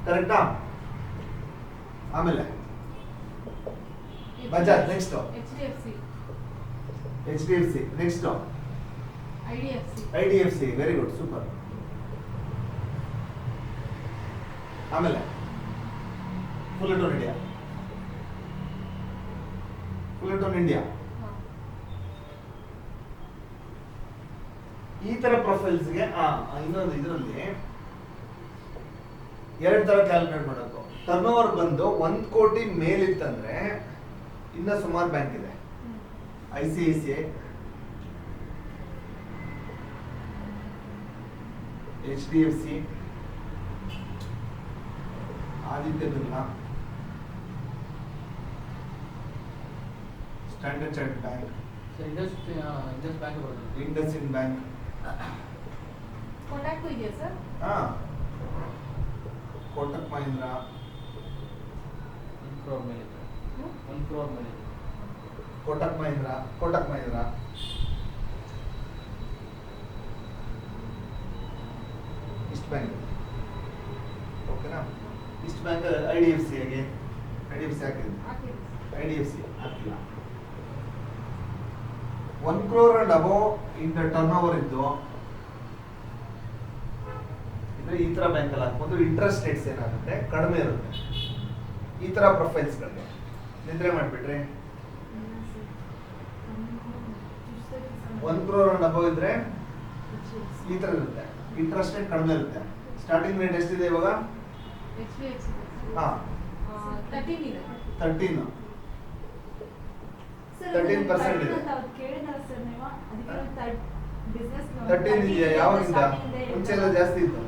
ಕರೆಕ್ಟಾ? ಆಮೇಲೆ Bajaj next HDFC, HDFC next IDFC, IDFC very good super. ಆಮೇಲೆ ಫುಲ್ಲಟೋನ್ ಇಂಡಿಯಾ, ಫುಲ್ಲಟೋನ್ ಇಂಡಿಯಾ. ಈ ತರ ಪ್ರೊಫೈಲ್ಸ್ಗೆ ಇನ್ನೊಂದು ಇದರಲ್ಲಿ ಎರಡು ತರ ಕ್ಯಾಲ್ಕುಲೇಟ್ ಮಾಡೋದು. ಟರ್ನ್ ಓವರ್ ಬಂದು 1 ಕೋಟಿ ಮೇಲಿತ್ತಂದ್ರೆ ಇನ್ನ ಸುಮಾರು ಬ್ಯಾಂಕ್ ಇದೆ. ICICI, HDFC, Aditya Birla, standard chartered bank, Indus bank ಬರ್ತದೆ. IndusInd bank. ಕಾಂಟ್ಯಾಕ್ಟ್ ಇದೆಯಾ ಸರ್? ಹಾ, ಕೋಟಕ್ ಮಹೀಂದ್ರ, 1 crore ಮೇಲೆ ಇದೆ. 1 crore ಮೇಲೆ ಇದೆ. Kotak Mahindra, East bank. ಓಕೆನಾ? ಈಸ್ಟ್ ಬ್ಯಾಂಕ್, IDFC ಹೇಗೆ? IDFC ಹಾಕಿದ್ರು. IDFC ಹಾಕಿಲ್ಲ. 1 crore and above in the turnover ಇದ್ದು ಇದ್ರೆ ಈ ತರ ಬ್ಯಾಂಕ್ ಅಲ್ಲಿ ಹಾಕ್ಬೋದು. ಇಂಟ್ರೆಸ್ಟ್ ರೇಟ್ಸ್ ಏನಾಗುತ್ತೆ ಕಡಿಮೆ ಇರುತ್ತೆ. ಈ ತರ ಪ್ರೊಫೈಲ್ಸ್ಗಳಿಗೆ ನಿದ್ರೆ ಮಾಡಿಬಿಟ್ರೆ 1 crore and above ಇದ್ರೆ ಈ ತರ ಇರುತ್ತೆ. ಇಂಟ್ರೆಸ್ಟ್ ರೇಟ್ ಕಡಿಮೆ ಇರುತ್ತೆ. ಸ್ಟಾರ್ಟಿಂಗ್ ರೇಟ್ ಎಷ್ಟಿದೆ ಇವಾಗ? HDFC, ಹಾ, 13 ಇದೆ. 13. ಸರ್ 13% ಇದೆ. ಕೇಳಿದಾರ ಸರ್ ನೀವು ಅದಕ್ಕೆ ಬಿಸ್ನೆಸ್ 13 ಇದೆಯಾ? ಯಾವಾಗಿಂದ? ಮುಂಚೆ ಎಲ್ಲ ಜಾಸ್ತಿ ಇತ್ತು.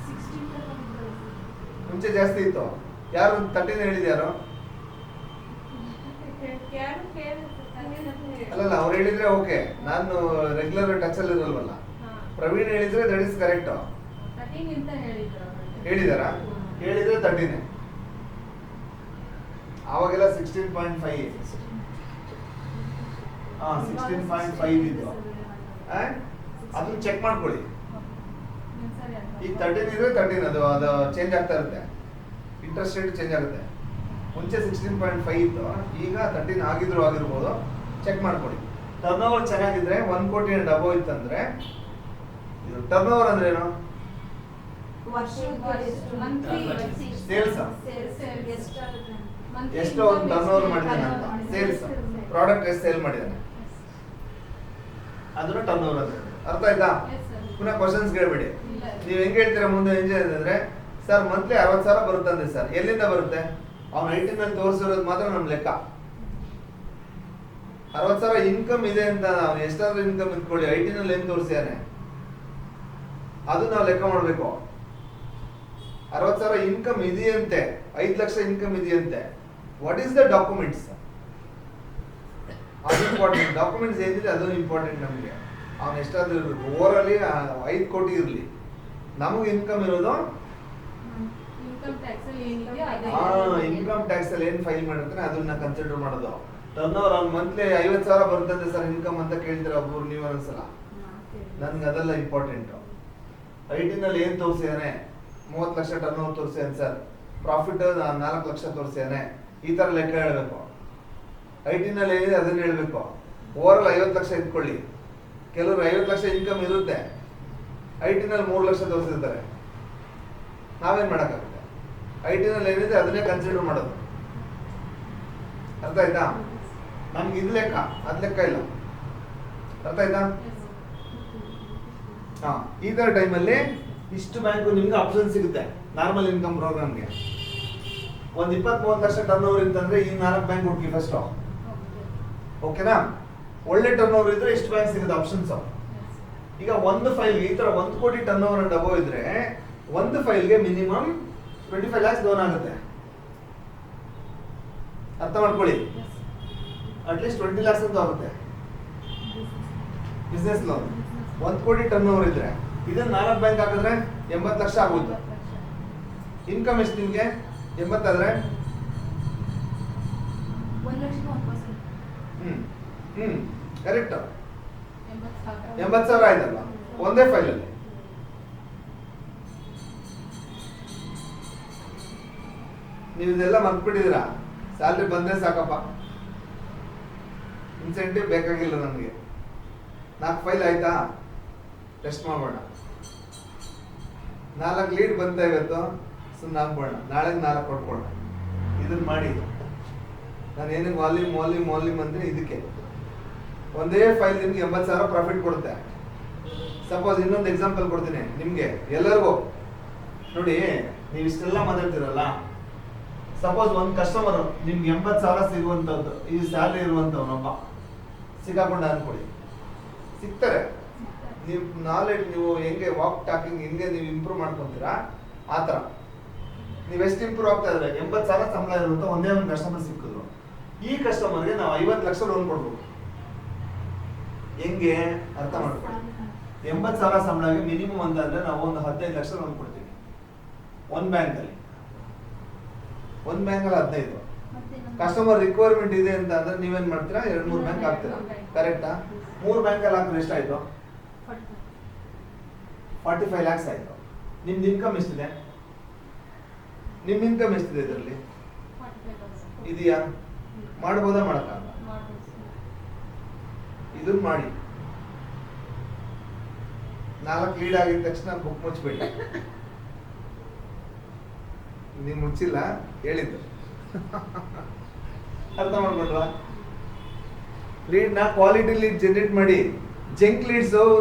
16 ಮುಂಚೆ ಜಾಸ್ತಿ ಇತ್ತು. ಯಾರು 13 ಹೇಳಿದ್ಯಾರು? ಯಾರು ಕೇಳಿದ್ರು? ಅಲ್ಲಲ್ಲ, ಅವ್ರು ಹೇಳಿದ್ರೆ ಓಕೆ, ನಾನು ರೆಗ್ಯುಲರ್ ಟಚ್ ಅಲ್ಲಿ ಇರಲ್ವಲ್ಲ. ಪ್ರವೀಣ್ ಹೇಳಿದ್ರೆ ದಟ್ ಇಸ್ ಕರೆಕ್ಟ್. 13 ಅಂತ ಹೇಳಿದ್ರು ಅವ್ರು. ಹೇಳಿದಾರಾ? ಹೇಳಿದ್ರೆ 13. ಆವಾಗೆಲ್ಲ 16.5. 16.5 ಇದ್ದು. ಅದನ್ನ ಚೆಕ್ ಮಾಡ್ಕೊಳ್ಳಿ. ಈಗ 13 ಇದ್ರೆ 13, ಅದು ಚೇಂಜ್ ಆಗ್ತಾ ಇರುತ್ತೆ. ಇಂಟ್ರೆಸ್ಟ್ ರೇಟ್ ಚೇಂಜ್ ಆಗುತ್ತೆ. ಮುಂಚೆ 16.5 ಇತ್ತು, ಈಗ 13 ಆಗಿರ್ಬೋದು. ಚೆಕ್ ಮಾಡ್ಕೊಳ್ಳಿ. ಟರ್ನ್ ಓವರ್ ಚೆನ್ನಾಗಿದ್ರೆ 1 ಕೋಟಿ ಅಂಡ್ ಅಬೋವ್ ಇತ್ತಂದ್ರೆ, ಇದು ಟರ್ನ್ ಓವರ್ ಅಂದ್ರೆ ಏನು? ಸೇಲ್ಸ್. ಎಷ್ಟು ಒಂದು ಟರ್ನ್ ಓವರ್ ಮಾಡಿದ್ದಾನೆ ಅಂತ. ಸೇಲ್ಸ್, ಪ್ರಾಡಕ್ಟ್ ಎಷ್ಟು ಸೇಲ್ ಮಾಡಿದ್ದಾನೆ ಅದನ್ನ ಟರ್ನ್ ಓವರ್ ಅಂದ್ರೆ. ಅರ್ಥ ಆಯ್ತಾ? ಪುನಃ ಕ್ವಶನ್ಸ್ ಕೇಳಬೇಡಿ. ನೀವು ಹೆಂಗ್ ಹೇಳ್ತೀರಾ ಮುಂದೆ ಇಂಜಿನಿಯರ್ ಅಂದ್ರೆ, ಸರ್ ಮಂತ್ಲಿ 60,000 ಬರುತ್ತಂದ್ರೆ ಸರ್ ಎಲ್ಲಿಂದ ಬರುತ್ತೆ? ಅವ್ನ ಐಟಿ ಮೇಲೆ ತೋರಿಸಿರೋದು ಮಾತ್ರ ನಮ್ ಲೆಕ್ಕ. 60,000 ಇನ್ಕಮ್ ಇದೆ ಅಂತ ಅವ್ನು ಎಷ್ಟಾದ್ರೂ ಇನ್ಕಮ್ ಇಟ್ಕೊಳ್ಳಿ, ಐಟಿ ನಲ್ಲಿ ಏನ್ ತೋರಿಸ್ಯಾನೆ ಅದು ನಾವು ಲೆಕ್ಕ ಮಾಡ್ಬೇಕು. 60,000 ಇನ್ಕಮ್ ಇದೆಯಂತೆ, 5 ಲಕ್ಷ ಇನ್ಕಮ್ ಇದೆಯಂತೆ. What is the documents? ಅದು ಇಂಪಾರ್ಟೆಂಟ್. ಡಾಕ್ಯುಮೆಂಟ್ಸ್ ಏನಿದೆ ಅದು ಇಂಪಾರ್ಟೆಂಟ್ ನಮಗೆ. ಅವ್ನು ಎಷ್ಟಾದ್ರೂ ಇರಬೇಕು. ಓವರಲ್ಲಿ 5 ಕೋಟಿ ಇರಲಿ, ನಮಗೆ ಇನ್ಕಮ್ ಇರೋದು ಇನ್ಕಮ್ ಟ್ಯಾಕ್ಸ್ ಅಲ್ಲಿ ಏನಿದೆಯೋ ಅದೇ. ಇನ್ಕಮ್ ಟ್ಯಾಕ್ಸ್ ಅಲ್ಲಿ ಏನ್ ಫೈಲ್ ಮಾಡಿರ್ತಾನೆ ಅದನ್ನ ಕನ್ಸಿಡರ್ ಮಾಡೋದು. ಟರ್ನ್ ಓವರ್ ಅವ್ನು ಮಂತ್ಲಿ 50,000 ಬರ್ತಂತೆ ಸರ್ ಇನ್ಕಮ್ ಅಂತ ಕೇಳ್ತೀರ ಒಬ್ಬರು ನೀವು ಒಂದ್ಸಲ. ನನ್ಗೆ ಅದೆಲ್ಲ ಇಂಪಾರ್ಟೆಂಟ್. ಐಟಿ ನಲ್ಲಿ ಏನ್ ತೋರಿಸಿದಾನೆ? 30 ಲಕ್ಷ ಟರ್ನ್ ಓವರ್ ತೋರಿಸಿದಾನೆ ಸರ್, ಪ್ರಾಫಿಟ್ 4 ಲಕ್ಷ ತೋರಿಸಿದಾನೆ, ಈ ತರ ಲೆಕ್ಕ ಹೇಳ್ಬೇಕು. ಐಟಿ ನಲ್ಲಿ ಏನಿದೆ ಅದನ್ನ ಹೇಳ್ಬೇಕು. ಓವರ್ 50 ಲಕ್ಷ ಇಟ್ಕೊಳ್ಳಿ, ಕೆಲವರು 50 ಲಕ್ಷ ಇನ್ಕಮ್ ಇರುತ್ತೆ, ಐಟಿ ನಲ್ಲಿ 3 ಲಕ್ಷ ತೋರಿಸಿರ್ತಾರೆ. ನಾವೇನ್ ಮಾಡಕ್ಕಾಗುತ್ತೆ? ಐಟಿ ನಲ್ಲಿ ಏನಿದೆ ಅದನ್ನೇ ಕನ್ಸಿಡರ್ ಮಾಡೋದು. ಅರ್ಥ ಆಯ್ತಾ? ನಮ್ಗೆ ಇದು ಲೆಕ್ಕ, ಅದ್ ಲೆಕ್ಕ ಇಲ್ಲ. ಅರ್ಥ ಆಯ್ತಾ? ಹಾ, ಈ ತರ ಟೈಮಲ್ಲಿ ಇಷ್ಟು ಬ್ಯಾಂಕ್ ನಿಮ್ಗೆ ಆಪ್ಷನ್ ಸಿಗುತ್ತೆ. ನಾರ್ಮಲ್ ಇನ್ಕಮ್ ಪ್ರೋಗ್ರಾಮ್ಗೆ ಒಂದ್ 20-30 ಲಕ್ಷ ಟರ್ನ್ ಓವರ್ ಇತ್ತಂದ್ರೆ ಈ 4 ಬ್ಯಾಂಕ್ ಹುಡುಕಿ ಫಸ್ಟ್. ಓಕೆನಾ? ಒಳ್ಳೆ ಟರ್ನ್ ಓವರ್ ಇದ್ರೆ ಇಷ್ಟು ಬ್ಯಾಂಕ್ ಸಿಗುತ್ತೆ ಆಪ್ಷನ್ಸ್. ಈಗ ಒಂದು ಫೈಲ್ ಈ ತರ 1 ಕೋಟಿ ಟರ್ನ್ ಓವರ್ ಅಂಡ್ ಅಬೋವ್ ಇದ್ರೆ ಒಂದು ಫೈಲ್ಗೆ ಮಿನಿಮಮ್ 25 lakhs ಲೋನ್ ಆಗುತ್ತೆ. ಅರ್ಥ ಮಾಡ್ಕೊಳ್ಳಿ. ಅಟ್ಲೀಸ್ಟ್ 20 lakhs ಅಂತ ಆಗುತ್ತೆ ಬಿಸ್ನೆಸ್ ಲೋನ್. 1 ಕೋಟಿ ಟರ್ನ್ ಓವರ್ ಇದ್ರೆ ಇದನ್ನ 4 ಬ್ಯಾಂಕ್ ಹಾಕಿದ್ರೆ 80 ಲಕ್ಷ ಆಗುತ್ತೆ. ಇನ್ಕಮ್ ಎಷ್ಟು ನಿಮ್ಗೆ? 80 ಆದ್ರೆ 1,01%. ಕರೆಕ್ಟ್. 80,000. 80,000 ಆಯ್ತಲ್ಲ ಒಂದೇ ಫೈಲಲ್ಲಿ. ನೀವು ಇದೆಲ್ಲ ಮರ್ತ್ಬಿಟ್ಟಿದ್ದೀರಾ. ಸ್ಯಾಲ್ರಿ ಬಂದ್ರೆ ಸಾಕಪ್ಪ, ಇನ್ಸೆಂಟಿವ್ ಬೇಕಾಗಿಲ್ಲ ನನಗೆ. 4 ಫೈಲ್ ಆಯ್ತಾ, ಟೆಸ್ಟ್ ಮಾಡೋಣ. 4 ಲೀಡ್ ಬಂತ ಇವತ್ತು, ಸುಮ್ಮನೆ ಹಾಕ್ಬೋಣ. ನಾಳೆ 4 ಕೊಟ್ಕೊಳ್ಳೋಣ. ಇದನ್ನ ಮಾಡಿ. ನಾನು ಏನಿಗೆ ವಾಲ್ಯೂಮ್ ಅಂದ್ರೆ ಇದಕ್ಕೆ ಒಂದೇ ಫೈಲ್ ನಿಮ್ಗೆ 80,000 ಪ್ರಾಫಿಟ್ ಕೊಡುತ್ತೆ. ಸಪೋಸ್ ಇನ್ನೊಂದು ಎಕ್ಸಾಂಪಲ್ ಕೊಡ್ತೀನಿ ನಿಮ್ಗೆ ಎಲ್ಲರಿಗೂ. ನೋಡಿ, ನೀವು ಇಷ್ಟೆಲ್ಲ ಮಾತಾಡ್ತಿರಲ್ಲ, ಸಪೋಸ್ ಒಂದು ಕಸ್ಟಮರ್ ನಿಮ್ಗೆ 80,000 ಸಿಗುವಂಥದ್ದು, ಈ ಸ್ಯಾಲ್ರಿ ಇರುವಂಥವ್ನೊಬ್ಬ ಸಿಕ್ಕಾಕೊಂಡ ಅನ್ಕೊಳ್ಳಿ. ಸಿಗ್ತಾರೆ. ನೀವು ನಾಲೆಡ್ಜ್, ನೀವು ಹೆಂಗೆ ವಾಕ್ ಟಾಕಿಂಗ್ ಹೆಂಗೆ ನೀವು ಇಂಪ್ರೂವ್ ಮಾಡ್ಕೊತೀರಾ ಆ ಥರ ನೀವು ಎಷ್ಟು ಇಂಪ್ರೂವ್ ಆಗ್ತಾ ಇದ್ರೆ. 80,000 ಸಂಬಳ ಇರುವಂಥ ಒಂದೇ ಒಂದು ಕಸ್ಟಮರ್ ಸಿಕ್ಕಿದ್ರು. ಈ ಕಸ್ಟಮರ್ಗೆ ನಾವು 50 ಲಕ್ಷ ಲೋನ್ ಕೊಡ್ಬೋದು. ಹೆಂಗೆ ಅರ್ಥ ಮಾಡ್ಕೊಳ್ಳಿ. 80,000 ಸಂಬಳಗೆ ಮಿನಿಮಮ್ ಅಂತಂದ್ರೆ ನಾವು ಒಂದು 15 ಲಕ್ಷ ಲೋನ್ ಕೊಡ್ತೀವಿ ಒಂದು ಬ್ಯಾಂಕಲ್ಲಿ. 15 ಕಸ್ಟಮರ್ ರಿಕ್ವೈರ್ಮೆಂಟ್ ಇದೆ ಅಂತ ಅಂದ್ರೆ ನೀವೇನ್ ಮಾಡ್ತೀರಾ, 2-3 ಬ್ಯಾಂಕ್ ಹಾಕ್ತೀರಾ. ಕರೆಕ್ಟಾ? 3 ಬ್ಯಾಂಕಲ್ಲಿ ಹಾಕಿದ್ರೆ ಎಷ್ಟಾಯ್ತು? 45 lakhs ಆಯ್ತು. ನಿಮ್ದು ಇನ್ಕಮ್ ಎಷ್ಟಿದೆ? ನಿಮ್ಮ ಇನ್ಕಮ್ ಎಷ್ಟಿದೆ ಇದರಲ್ಲಿ? ಇದೆಯಾ? ಮಾಡ್ಬೋದಾ, ಮಾಡಕ್ಕಾಗಲ್ಲ? ಇದನ್ನ ಮಾಡಿ. 4 ಲೀಡ್ ಆಗಿದ ತಕ್ಷಣ ಬುಕ್ ಮುಚ್ಚಿಬಿಡಿ. ನೀವು ಮುಚ್ಚಿಲ್ಲ, ಹೇಳಿದ್ದು. ಅರ್ಥ ಮಾಡ್ಕೊಂಡ್ರಾ? ಲೀಡ್ ನ ಕ್ವಾಲಿಟಿ ಲೀಡ್ ಜನರೇಟ್ ಮಾಡಿ. ಜಂಕ್ ಲೀಡ್ಸ್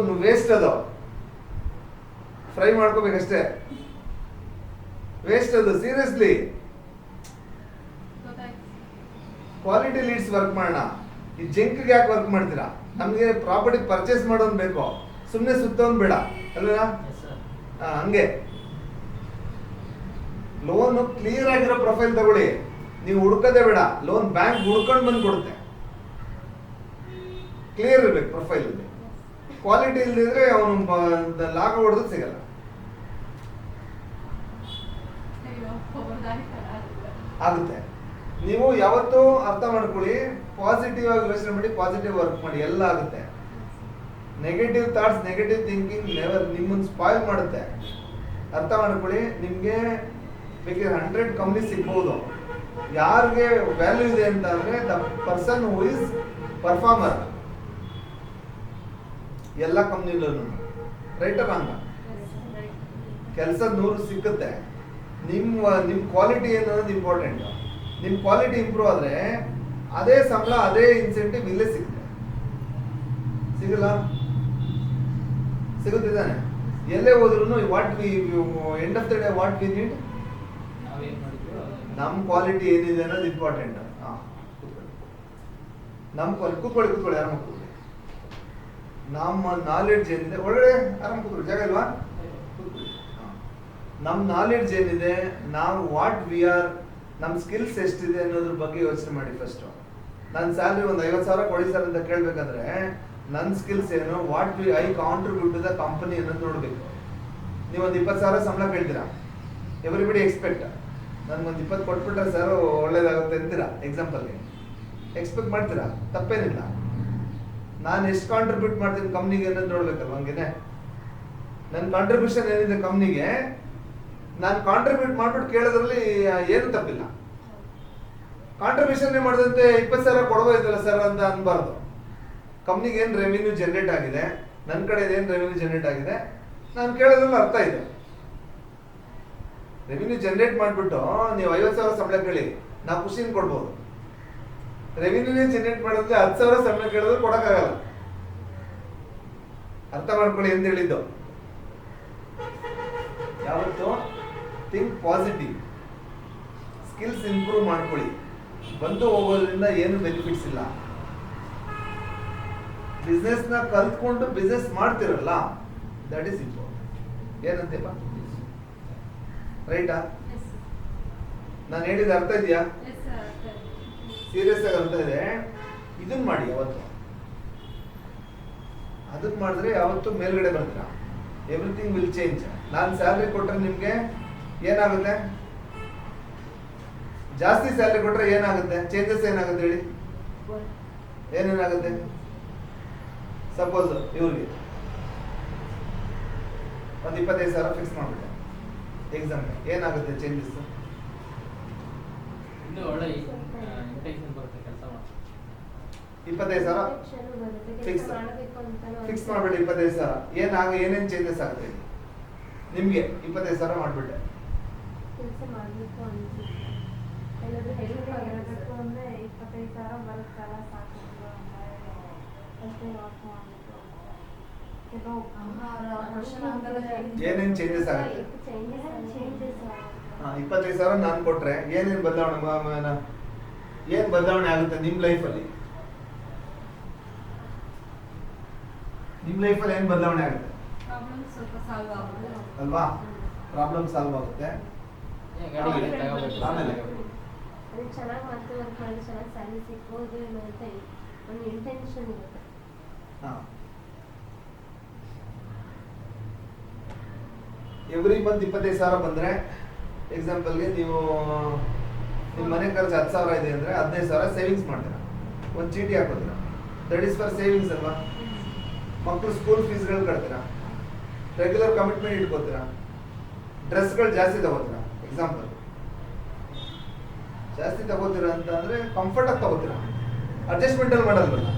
ವೇಸ್ಟ್, ಅದು ಫ್ರೈ ಮಾಡ್ಕೋಬೇಕಷ್ಟೇ. ವೇಸ್ಟ್ ಅದು, ಸೀರಿಯಸ್ಲಿ. ಕ್ವಾಲಿಟಿ ಲೀಡ್ಸ್ ವರ್ಕ್ ಮಾಡೋಣ. ಈ ಜಂಕ್ಗೆ ಯಾಕೆ ವರ್ಕ್ ಮಾಡ್ತೀರಾ? ನಮ್ಗೆ ಪ್ರಾಪರ್ಟಿ ಪರ್ಚೇಸ್ ಮಾಡೋನ್ ಬೇಕು, ಸುಮ್ಮನೆ ಸುತ್ತೋನ್ ಬೇಡ ಅಲ್ವಾ? ಹಂಗೆ ಲೋನ್ ಕ್ಲಿಯರ್ ಆಗಿರೋ ಪ್ರೊಫೈಲ್ ತಗೊಳ್ಳಿ. ನೀವು ಹುಡ್ಕೋದೇ ಬೇಡ, ಲೋನ್ ಬ್ಯಾಂಕ್ ಹುಡ್ಕೊಂಡು ಬಂದು ಕೊಡುತ್ತೆ. ಕ್ಲಿಯರ್ ಇರ್ಬೇಕು ಪ್ರೊಫೈಲ್. ಕ್ವಾಲಿಟಿ ಇಲ್ದಿದ್ರೆ ಅವನು ಲಾಗ ಹೊಡೆದು ಸಿಗಲ್ಲ. ಆಗುತ್ತೆ. ನೀವು ಯಾವತ್ತೂ ಅರ್ಥ ಮಾಡ್ಕೊಳ್ಳಿ, ಪಾಸಿಟಿವ್ ಆಗಿ ಯೋಚನೆ ಮಾಡಿ, ಪಾಸಿಟಿವ್ ವರ್ಕ್ ಮಾಡಿ, ಎಲ್ಲ ಆಗುತ್ತೆ. Negative thoughts, negative thinking never ನಿಮ್ಮನ್ನು ಸ್ಪಾಯ್ಲ್ ಮಾಡುತ್ತೆ. ಅರ್ಥ ಮಾಡ್ಕೊಳ್ಳಿ. ನಿಮಗೆ ಬೇಕಿದ್ರೆ 100 ಕಂಪ್ನಿ ಸಿಗ್ಬೋದು. ಯಾರಿಗೆ ವ್ಯಾಲ್ಯೂ ಇದೆ ಅಂತ ಅಂದ್ರೆ the person who is performer. ಎಲ್ಲ ಕಂಪ್ನಿಲೂ ರೈಟ್ ರಾಂಗ ಕೆಲಸ 100 ಸಿಕ್ಕುತ್ತೆ. ನಿಮ್ಮ ಕ್ವಾಲಿಟಿ ಏನನ್ನೋದು ಇಂಪಾರ್ಟೆಂಟ್. ನಿಮ್ಮ ಕ್ವಾಲಿಟಿ ಇಂಪ್ರೂವ್ ಆದ್ರೆ ಅದೇ ಸಂಬಳ, ಅದೇ ಇನ್ಸೆಂಟಿವ್ ಇಲ್ಲೇ ಸಿಗುತ್ತೆ. ಸಿಗಲ್ಲ? ಸಿಗುತ್ತಿದ್ದಾನೆ. ಎಲ್ಲೇ ಹೋದ್ರು what we end of the day what we need, ನಮ್ಮ ಕ್ವಾಲಿಟಿ ಏನಿದೆ ಅನ್ನೋದು ಇಂಪಾರ್ಟೆಂಟ್. ನಮ್ಮ ಕ್ವಾಲಿಟಿ ಕೂತ್ಕೊಳ್ಳಿ ಆರಾಮ ಕೂತ್ಕೊಳ್ಳಿ. ನಮ್ಮ ನಾಲೆಡ್ಜ್ ಏನಿದೆ ಒಳಗಡೆ ಆರಾಮ ಕೂತ್ಕೊಳ್ಳಿ, ಜಾಗ ಇಲ್ವಾ? ಕೂತ್ಕೊಳ್ಳಿ. ನಮ್ಮ ನಾಲೆಡ್ಜ್ ಏನಿದೆ, ನಾವು ವಾಟ್ ವಿ ಆರ್, ನಮ್ಮ ಸ್ಕಿಲ್ಸ್ ಎಷ್ಟಿದೆ ಅನ್ನೋದ್ರ ಬಗ್ಗೆ ಯೋಚನೆ ಮಾಡಿ. ಫಸ್ಟ್ ನನ್ನ ಸ್ಯಾಲ್ರಿ ಒಂದು 50,000 ಕೊಡಿ ಸರ್ ಅಂತ ಕೇಳಬೇಕಾದ್ರೆ ನನ್ನ ಸ್ಕಿಲ್ಸ್ ಏನು, what we I contribute to the company ಅನ್ನೋದು ನೋಡಬೇಕು. ನೀವೊಂದು 20,000 ಸಂಬಳ ಕೇಳ್ತೀರಾ, ಎವ್ರಿಬಡಿ ಎಕ್ಸ್ಪೆಕ್ಟ್ ನನ್ಗೊಂದು 20 ಕೊಟ್ಬಿಟ್ರೆ ಸರ್ ಒಳ್ಳೇದಾಗುತ್ತೆ ಅಂತೀರಾ. ಎಕ್ಸಾಂಪಲ್ಗೆ ಎಕ್ಸ್ಪೆಕ್ಟ್ ಮಾಡ್ತೀರಾ, ತಪ್ಪೇನಿಲ್ಲ. ನಾನು ಎಷ್ಟು ಕಾಂಟ್ರಿಬ್ಯೂಟ್ ಮಾಡ್ತೀನಿ ಕಂಪ್ನಿಗೆ ಅನ್ನೋದು ನೋಡ್ಬೇಕಲ್ವ. ಹಂಗೇನೆ ನನ್ನ ಕಾಂಟ್ರಿಬ್ಯೂಷನ್ ಏನಿದೆ ಕಂಪ್ನಿಗೆ, ನಾನು ಕಾಂಟ್ರಿಬ್ಯೂಟ್ ಮಾಡ್ಬಿಟ್ಟು ಕೇಳೋದ್ರಲ್ಲಿ ಏನು ತಪ್ಪಿಲ್ಲ. ಕಾಂಟ್ರಿಬ್ಯೂಷನ್ ಮಾಡಿದಂತೆ 20,000 ಕೊಡ್ಬೋದಲ್ಲ ಸರ್ ಅಂತ ಅನ್ಬಾರ್ದು. ಕಂಪ್ನಿಗೆ ಏನು ರೆವಿನ್ಯೂ ಜನರೇಟ್ ಆಗಿದೆ, ನನ್ನ ಕಡೆ ಏನು ರೆವಿನ್ಯೂ ಜನರೇಟ್ ಆಗಿದೆ, ನಾನು ಕೇಳೋದ್ರಲ್ಲಿ ಅರ್ಥ ಇದೆ. ರೆವಿನ್ಯೂ ಜನರೇಟ್ ಮಾಡಿಬಿಟ್ಟು ನೀವು 50,000 ಸಂಬಳ ಕೇಳಿ, ನಾವು ಖುಷಿನ ಕೊಡ್ಬೋದು. ರೆವಿನ್ಯೂನೇ ಜನರೇಟ್ ಮಾಡಿದ್ರೆ 10,000 ಸಂಬಳ ಕೇಳಿದ್ರೆ ಕೊಡೋಕ್ಕಾಗಲ್ಲ. ಅರ್ಥ ಮಾಡ್ಕೊಳ್ಳಿ ಅಂತ ಹೇಳಿದ್ದು. ಯಾವತ್ತು ಥಿಂಕ್ ಪಾಸಿಟಿವ್, ಸ್ಕಿಲ್ಸ್ ಇಂಪ್ರೂವ್ ಮಾಡ್ಕೊಳ್ಳಿ. ಬಂದು ಹೋಗೋದ್ರಿಂದ ಏನು ಬೆನಿಫಿಟ್ಸ್ ಇಲ್ಲ. ಬಿಸ್ನೆಸ್ ನ ಕಲ್ತ್ಕೊಂಡು ಬಿಸ್ನೆಸ್ ಮಾಡ್ತಿರಲ್ಲ, ದಟ್ ಈಸ್ ಇಂಪಾರ್ಟೆಂಟ್. ಏನಂತೇಪ, ರೈಟಾ? ನಾನು ಹೇಳಿದ ಅರ್ಥ ಇದೆಯಾ? ಸೀರಿಯಸ್ ಆಗಿ ಅರ್ಥ ಇದೆ. ಇದನ್ನ ಮಾಡಿ ಯಾವತ್ತು. ಅದನ್ನ ಮಾಡಿದ್ರೆ ಯಾವತ್ತು ಮೇಲ್ಗಡೆ ಬರ್ತೀರಾ. Everything will change. ನಾನು ಸ್ಯಾಲ್ರಿ ಕೊಟ್ರೆ ನಿಮ್ಗೆ ಏನಾಗುತ್ತೆ? ಜಾಸ್ತಿ ಸ್ಯಾಲ್ರಿ ಕೊಟ್ರೆ ಏನಾಗುತ್ತೆ? ಚೇಂಜಸ್ ಏನಾಗುತ್ತೆ ಹೇಳಿ? ಏನೇನಾಗುತ್ತೆ? ಸಪೋಸ್ ಇವ್ರಿಗೆ ಒಂದು 25,000 ಫಿಕ್ಸ್ ಮಾಡ್ಬಿಟ್ಟೆ ಎಕ್ಸಾಮ್, ಏನಾಗುತ್ತೆ ಚೇಂಜಸ್? ಇನ್ನೂ ಒಳ್ಳೆ ಇಂಟೆನ್ಷನ್ ಬರುತ್ತೆ ಕೆಲಸ ಮಾಡ್ತಾರೆ. 25,000 ಫಿಕ್ಸ್ ಮಾಡ್ಬಿಡಿ. 25,000 ಏನೇನು ಚೇಂಜಸ್ ಆಗುತ್ತೆ ನಿಮ್ಗೆ? 25,000 ಮಾಡ್ಬಿಟ್ಟೆ. ಕೆಲಸ ಮಾಡಬೇಕು ಅನ್ಸುತ್ತೆ. ಎಲ್ಲಾದ್ರೂ ಹೆಲ್ಪ್ ಆಗಿರಬೇಕು ಅಂದ್ರೆ 25,000 ಬರುತ್ತಲ್ಲ ಸಾಕು ಅಷ್ಟೇ ವಾಕ್ ಮಾಡಬೇಕು. ಕೆಲವು ಏನೇನ್ ಚೇಂಜಸ್ ಆಗುತ್ತೆ? ಚೇಂಜಸ್ 25,000 ನಾನು ಕೊಟ್ರೆ ಏನೇನ್ ಬದಲಾವಣೆ ಆಗುತ್ತೆ ನಿಮ್ ಲೈಫಲ್ಲಿ? ನಿಮ್ ಲೈಫಲ್ಲಿ ಏನ್ ಬದಲಾವಣೆ ಆಗುತ್ತೆ ಪ್ರಾಬ್ಲಮ್ ಸ್ವಲ್ಪ ಸಾಲ್ವ್ ಆಗುತ್ತೆ ಅಲ್ವಾ? ಪ್ರಾಬ್ಲಮ್ ಸಾಲ್ವ್ ಆಗುತ್ತೆ. ಗಾಡಿ ಗಿಡಿ ತಗೋಬೇಕು. ಆಮೇಲೆ ಅದು ಚೆನ್ನಾಗಿ ಮತ್ತೆ ವರ್ಕ್ ಮಾಡಿದ್ರೆ ಚೆನ್ನಾಗಿ ಸ್ಯಾಲರಿ ಸಿಗ್ಬೋದು ಏನೋ ಅಂತ ಒಂದು ಇಂಟೆನ್ಷನ್ ಇರುತ್ತೆ. ಎವ್ರಿ ಮಂತ್ 25,000 ಬಂದ್ರೆ ಎಕ್ಸಾಂಪಲ್ಗೆ ನೀವು ನಿಮ್ಮ ಮನೆ ಖರ್ಚು 10,000 ಇದೆ ಅಂದ್ರೆ 15,000 ಸೇವಿಂಗ್ಸ್ ಮಾಡ್ತೀರಾ, ಒಂದು ಚೀಟಿ ಹಾಕೋತೀರಾ. ದಟ್ ಈಸ್ ಫಾರ್ ಸೇವಿಂಗ್ಸ್ ಅಲ್ವಾ? ಮಕ್ಕಳು ಸ್ಕೂಲ್ ಫೀಸ್ಗಳು ಕಟ್ತೀರಾ, ರೆಗ್ಯುಲರ್ ಕಮಿಟ್ಮೆಂಟ್ ಇಟ್ಕೋತೀರಾ, ಡ್ರೆಸ್ಗಳು ಜಾಸ್ತಿ ತಗೋತೀರಾ. ಎಕ್ಸಾಂಪಲ್ ಜಾಸ್ತಿ ತಗೋತೀರಾ ಅಂತ ಅಂದ್ರೆ ಕಂಫರ್ಟ್ ಆಗಿ ತಗೋತೀರಾ, ಅಡ್ಜಸ್ಟ್ಮೆಂಟ್ ಅಲ್ಲಿ ಮಾಡಲ್ವಲ್ಲ.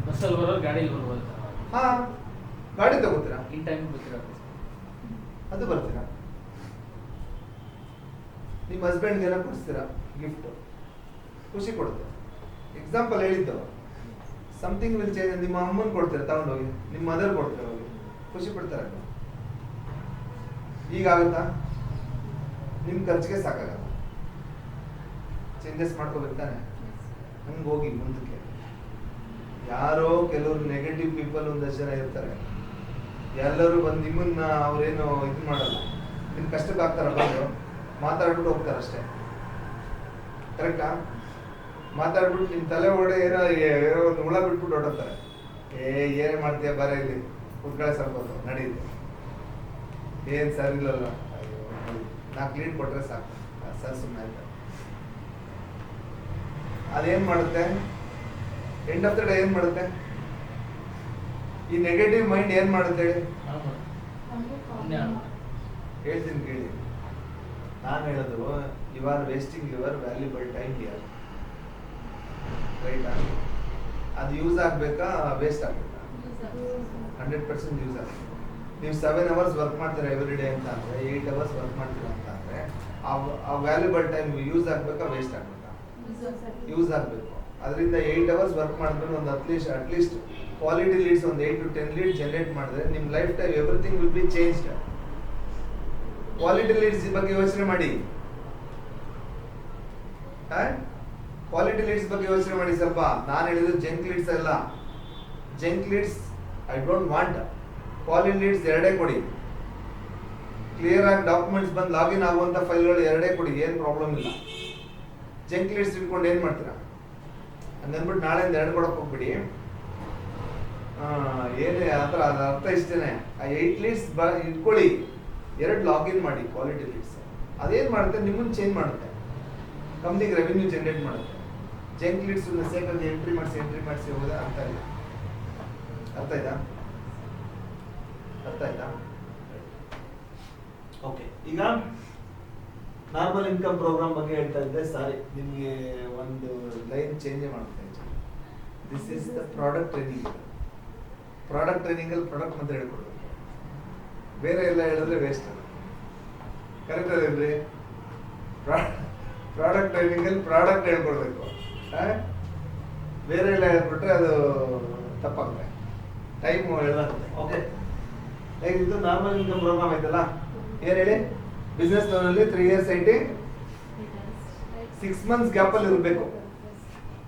ಬಸ್ಸಲ್ಲಿ ಬರೋರು ಗಾಡೀಲಿ ಬರ್ಬೋದು. ಹಾ, ಗಾಡಿ ತಗೋತೀರಾ, ಇನ್ ಟೈಮ್ ಬರ್ತಿರೋ ಅದು ಬರ್ತೀರಾ. ನಿಮ್ಮ ಹಸ್ಬೆಂಡ್ಗೆ ಏನೋ ಕೊಡಿಸ್ತೀರಾ ಗಿಫ್ಟ್, ಖುಷಿ ಕೊಡುತ್ತೆ. ಎಕ್ಸಾಂಪಲ್ ಹೇಳಿದ್ದು, ಸಮಥಿಂಗ್ ವಿಲ್ ಚೇಂಜ್. ನಿಮ್ಮ ಅಮ್ಮನ ಕೊಡ್ತೀರಾ ತಗೊಂಡೋಗಿ, ನಿಮ್ಮ ಮದರ್ ಕೊಡ್ತೀರಾ ಹೋಗಿ, ಖುಷಿ ಪಡ್ತಾರೆ. ಈಗಾಗುತ್ತಾ? ನಿಮ್ಮ ಖರ್ಚಿಗೆ ಸಾಕಾಗಲ್ಲ. ಚೇಂಜಸ್ ಮಾಡ್ಕೋಬೇಕು ತಾನೆ. ಹಂಗೆ ಹೋಗಿ ಮುಂದಕ್ಕೆ. ಯಾರೋ ಕೆಲವರು ನೆಗೆಟಿವ್ ಪೀಪಲ್ ಒಂದಷ್ಟು ಜನ ಇರ್ತಾರೆ. ಎಲ್ಲರೂ ಬಂದು ನಿಮ್ಮನ್ನ ಅವ್ರೇನು ಇದು ಮಾಡಲ್ಲ, ನಿಮ್ ಕಷ್ಟಕ್ಕೆ ಆಗ್ತಾರ, ಬಂದು ಮಾತಾಡ್ಬಿಟ್ಟು ಹೋಗ್ತಾರೆ ಅಷ್ಟೇ. ಕರೆಕ್ಟಾ? ಮಾತಾಡ್ಬಿಟ್ಟು ನಿಮ್ ತಲೆ ಒಳಗಡೆ ಏನೋ ಒಂದು ಹುಳ ಬಿಟ್ಬಿಟ್ಟು ಹೊರಡ್ತಾರೆ. ಏನೇ ಮಾಡ್ತೀಯ ಬರ ಇಲ್ಲಿ ಕುತ್ಕಳೆ ಸ್ವಲ್ಪ ನಡೀತೆ, ಏನ್ ಸರ್ ಇಲ್ಲಲ್ಲ, 4 ಲೀಡ್ ಕೊಟ್ರೆ ಸಾಕು ಸರ್, ಸುಮ್ಮನೆ ಆಯ್ತು. ಅದೇನ್ ಮಾಡುತ್ತೆ? ಎಂಡ್ ಆಫ್ ದ ಡೇ ಏನ್ ಮಾಡುತ್ತೆ? ಈ ನೆಗೆಟಿವ್ ಮೈಂಡ್ ಏನ್ ಮಾಡುತ್ತೆ ಹೇಳಿ? ಹೇಳ್ತೀನಿ ಕೇಳಿ. ನಾನು ಹೇಳೋದು, you are wasting your valuable time here. ರೈಟಾ? ಅದು ಯೂಸ್ ಆಗ್ಬೇಕಾ ವೇಸ್ಟ್ ಆಗ್ಬೇಕಾ? 100% ಯೂಸ್ ಆಗ್ಬೇಕು. ನೀವು 7 hours ವರ್ಕ್ ಮಾಡ್ತೀರಾ ಎವ್ರಿ ಡೇ ಅಂತ ಅಂದ್ರೆ, 8 hours ವರ್ಕ್ ಮಾಡ್ತೀರಾ ಅಂತ ಅಂದ್ರೆ, ಆ ವ್ಯಾಲ್ಯೂಬಲ್ ಟೈಮ್ ಯೂಸ್ ಆಗ್ಬೇಕಾ ವೇಸ್ಟ್ ಆಗ್ಬೇಕಾ? ಯೂಸ್ ಆಗ್ಬೇಕು. ಅದರಿಂದ 8 hours ವರ್ಕ್ ಮಾಡಿದ್ಮೇಲೆ ಒಂದು ಅಟ್ಲೀಸ್ಟ್ ಕ್ವಾಲಿಟಿ ಲೀಡ್ಸ್ ಒಂದು 8 to 10 ಲೀಡ್ ಜನರೇಟ್ ಮಾಡಿದ್ರೆ ನಿಮ್ಮ life time everything will be changed. Quality leads ಬಗ್ಗೆ ಯೋಚನೆ ಮಾಡಿ. ಕ್ವಾಲಿಟಿ ಲೀಡ್ಸ್ ಬಗ್ಗೆ ಯೋಚನೆ ಮಾಡಿ ಸ್ವಲ್ಪ. ನಾನು ಹೇಳಿದ್ದು ಜಂಕ್ ಲೀಡ್ಸ್ ಅಲ್ಲ. Junk leads I don't want. Quality leads 2 ಕೊಡಿ. ಕ್ಲಿಯರ್ ಆಗಿ ಡಾಕ್ಯುಮೆಂಟ್ಸ್ ಬಂದು ಲಾಗಿನ್ ಆಗುವಂತ ಫೈಲ್ಗಳು 2 ಕೊಡಿ, ಏನು ಪ್ರಾಬ್ಲಮ್ ಇಲ್ಲ. ಜಂಕ್ ಲೀಡ್ಸ್ ಇಟ್ಕೊಂಡು ಏನ್ ಮಾಡ್ತೀರಾ? ಹಂಗಂದ್ಬಿಟ್ಟು ನಾಳೆಯಿಂದ 2 ಕೊಡಕ್ಕೆ ಹೋಗ್ಬಿಡಿ. ಏನೇ ಅದ್ರ ಅರ್ಥ ಇಷ್ಟೇನೆ. ಆ 8 ಲೀಡ್ಸ್ ಇಟ್ಕೊಳ್ಳಿ, 2 ಲಾಗಿನ್ ಮಾಡಿ ಕ್ವಾಲಿಟಿ ಲೀಡ್ಸ್. ಅದೇನ್ ಮಾಡುತ್ತೆ? ನಿಮ್ಮನ್ನ ಚೇಂಜ್ ಮಾಡುತ್ತೆ, ಕಂಪ್ನಿಗೆ ರೆವಿನ್ಯೂ ಜನರೇಟ್ ಮಾಡುತ್ತೆ. ಜಂಕ್ ಲೀಡ್ಸ್ ಸೇಕಾಗಿ ಎಂಟ್ರಿ ಮಾಡಿಸಿ ಹೋಗೋದೇ ಅರ್ಥ ಇಲ್ಲ. ಅರ್ಥ ಆಯ್ತಾ? ಓಕೆ, ಈಗ ನಾರ್ಮಲ್ ಇನ್ಕಮ್ ಪ್ರೋಗ್ರಾಮ್ ಬಗ್ಗೆ ಹೇಳ್ತಾ ಇದ್ದೆ. ಸಾರಿ, ನಿಮಗೆ ಒಂದು ಲೈನ್ ಚೇಂಜ್ ಮಾಡ್ತಾ ಇದ್ದೀನಿ. This is the product training. Product training ಅಲ್ಲಿ ಪ್ರಾಡಕ್ಟ್ ಅಂತ ಹೇಳ್ಕೊಡ್ಬೇಕು, ಬೇರೆ ಎಲ್ಲ ಹೇಳಿದ್ರೆ ವೇಸ್ಟ್. ಕರೆಕ್ಟ್ ಅದೇನ್ರಿ? ಪ್ರಾಡಕ್ಟ್ ಟ್ರೈನಿಂಗ್ ಅಲ್ಲಿ ಪ್ರಾಡಕ್ಟ್ ಹೇಳ್ಕೊಡ್ಬೇಕು, ಬೇರೆ ಎಲ್ಲ ಹೇಳ್ಬಿಟ್ರೆ ಅದು ತಪ್ಪಾಗುತ್ತೆ, ಟೈಮ್ ಹೇಳ್ದಾಗುತ್ತೆ. ಓಕೆ, ಇದು ನಾರ್ಮಲ್ ಇನ್ಕಮ್ ಪ್ರೋಗ್ರಾಮ್ ಐತಲ್ಲ, ಏನ್ ಹೇಳಿ? ಬಿಸ್ನೆಸ್ ಲೋನ್ ಅಲ್ಲಿ 3 years ಐಟಿ 6 months ಗ್ಯಾಪ್ ಅಲ್ಲಿ ಇರಬೇಕು.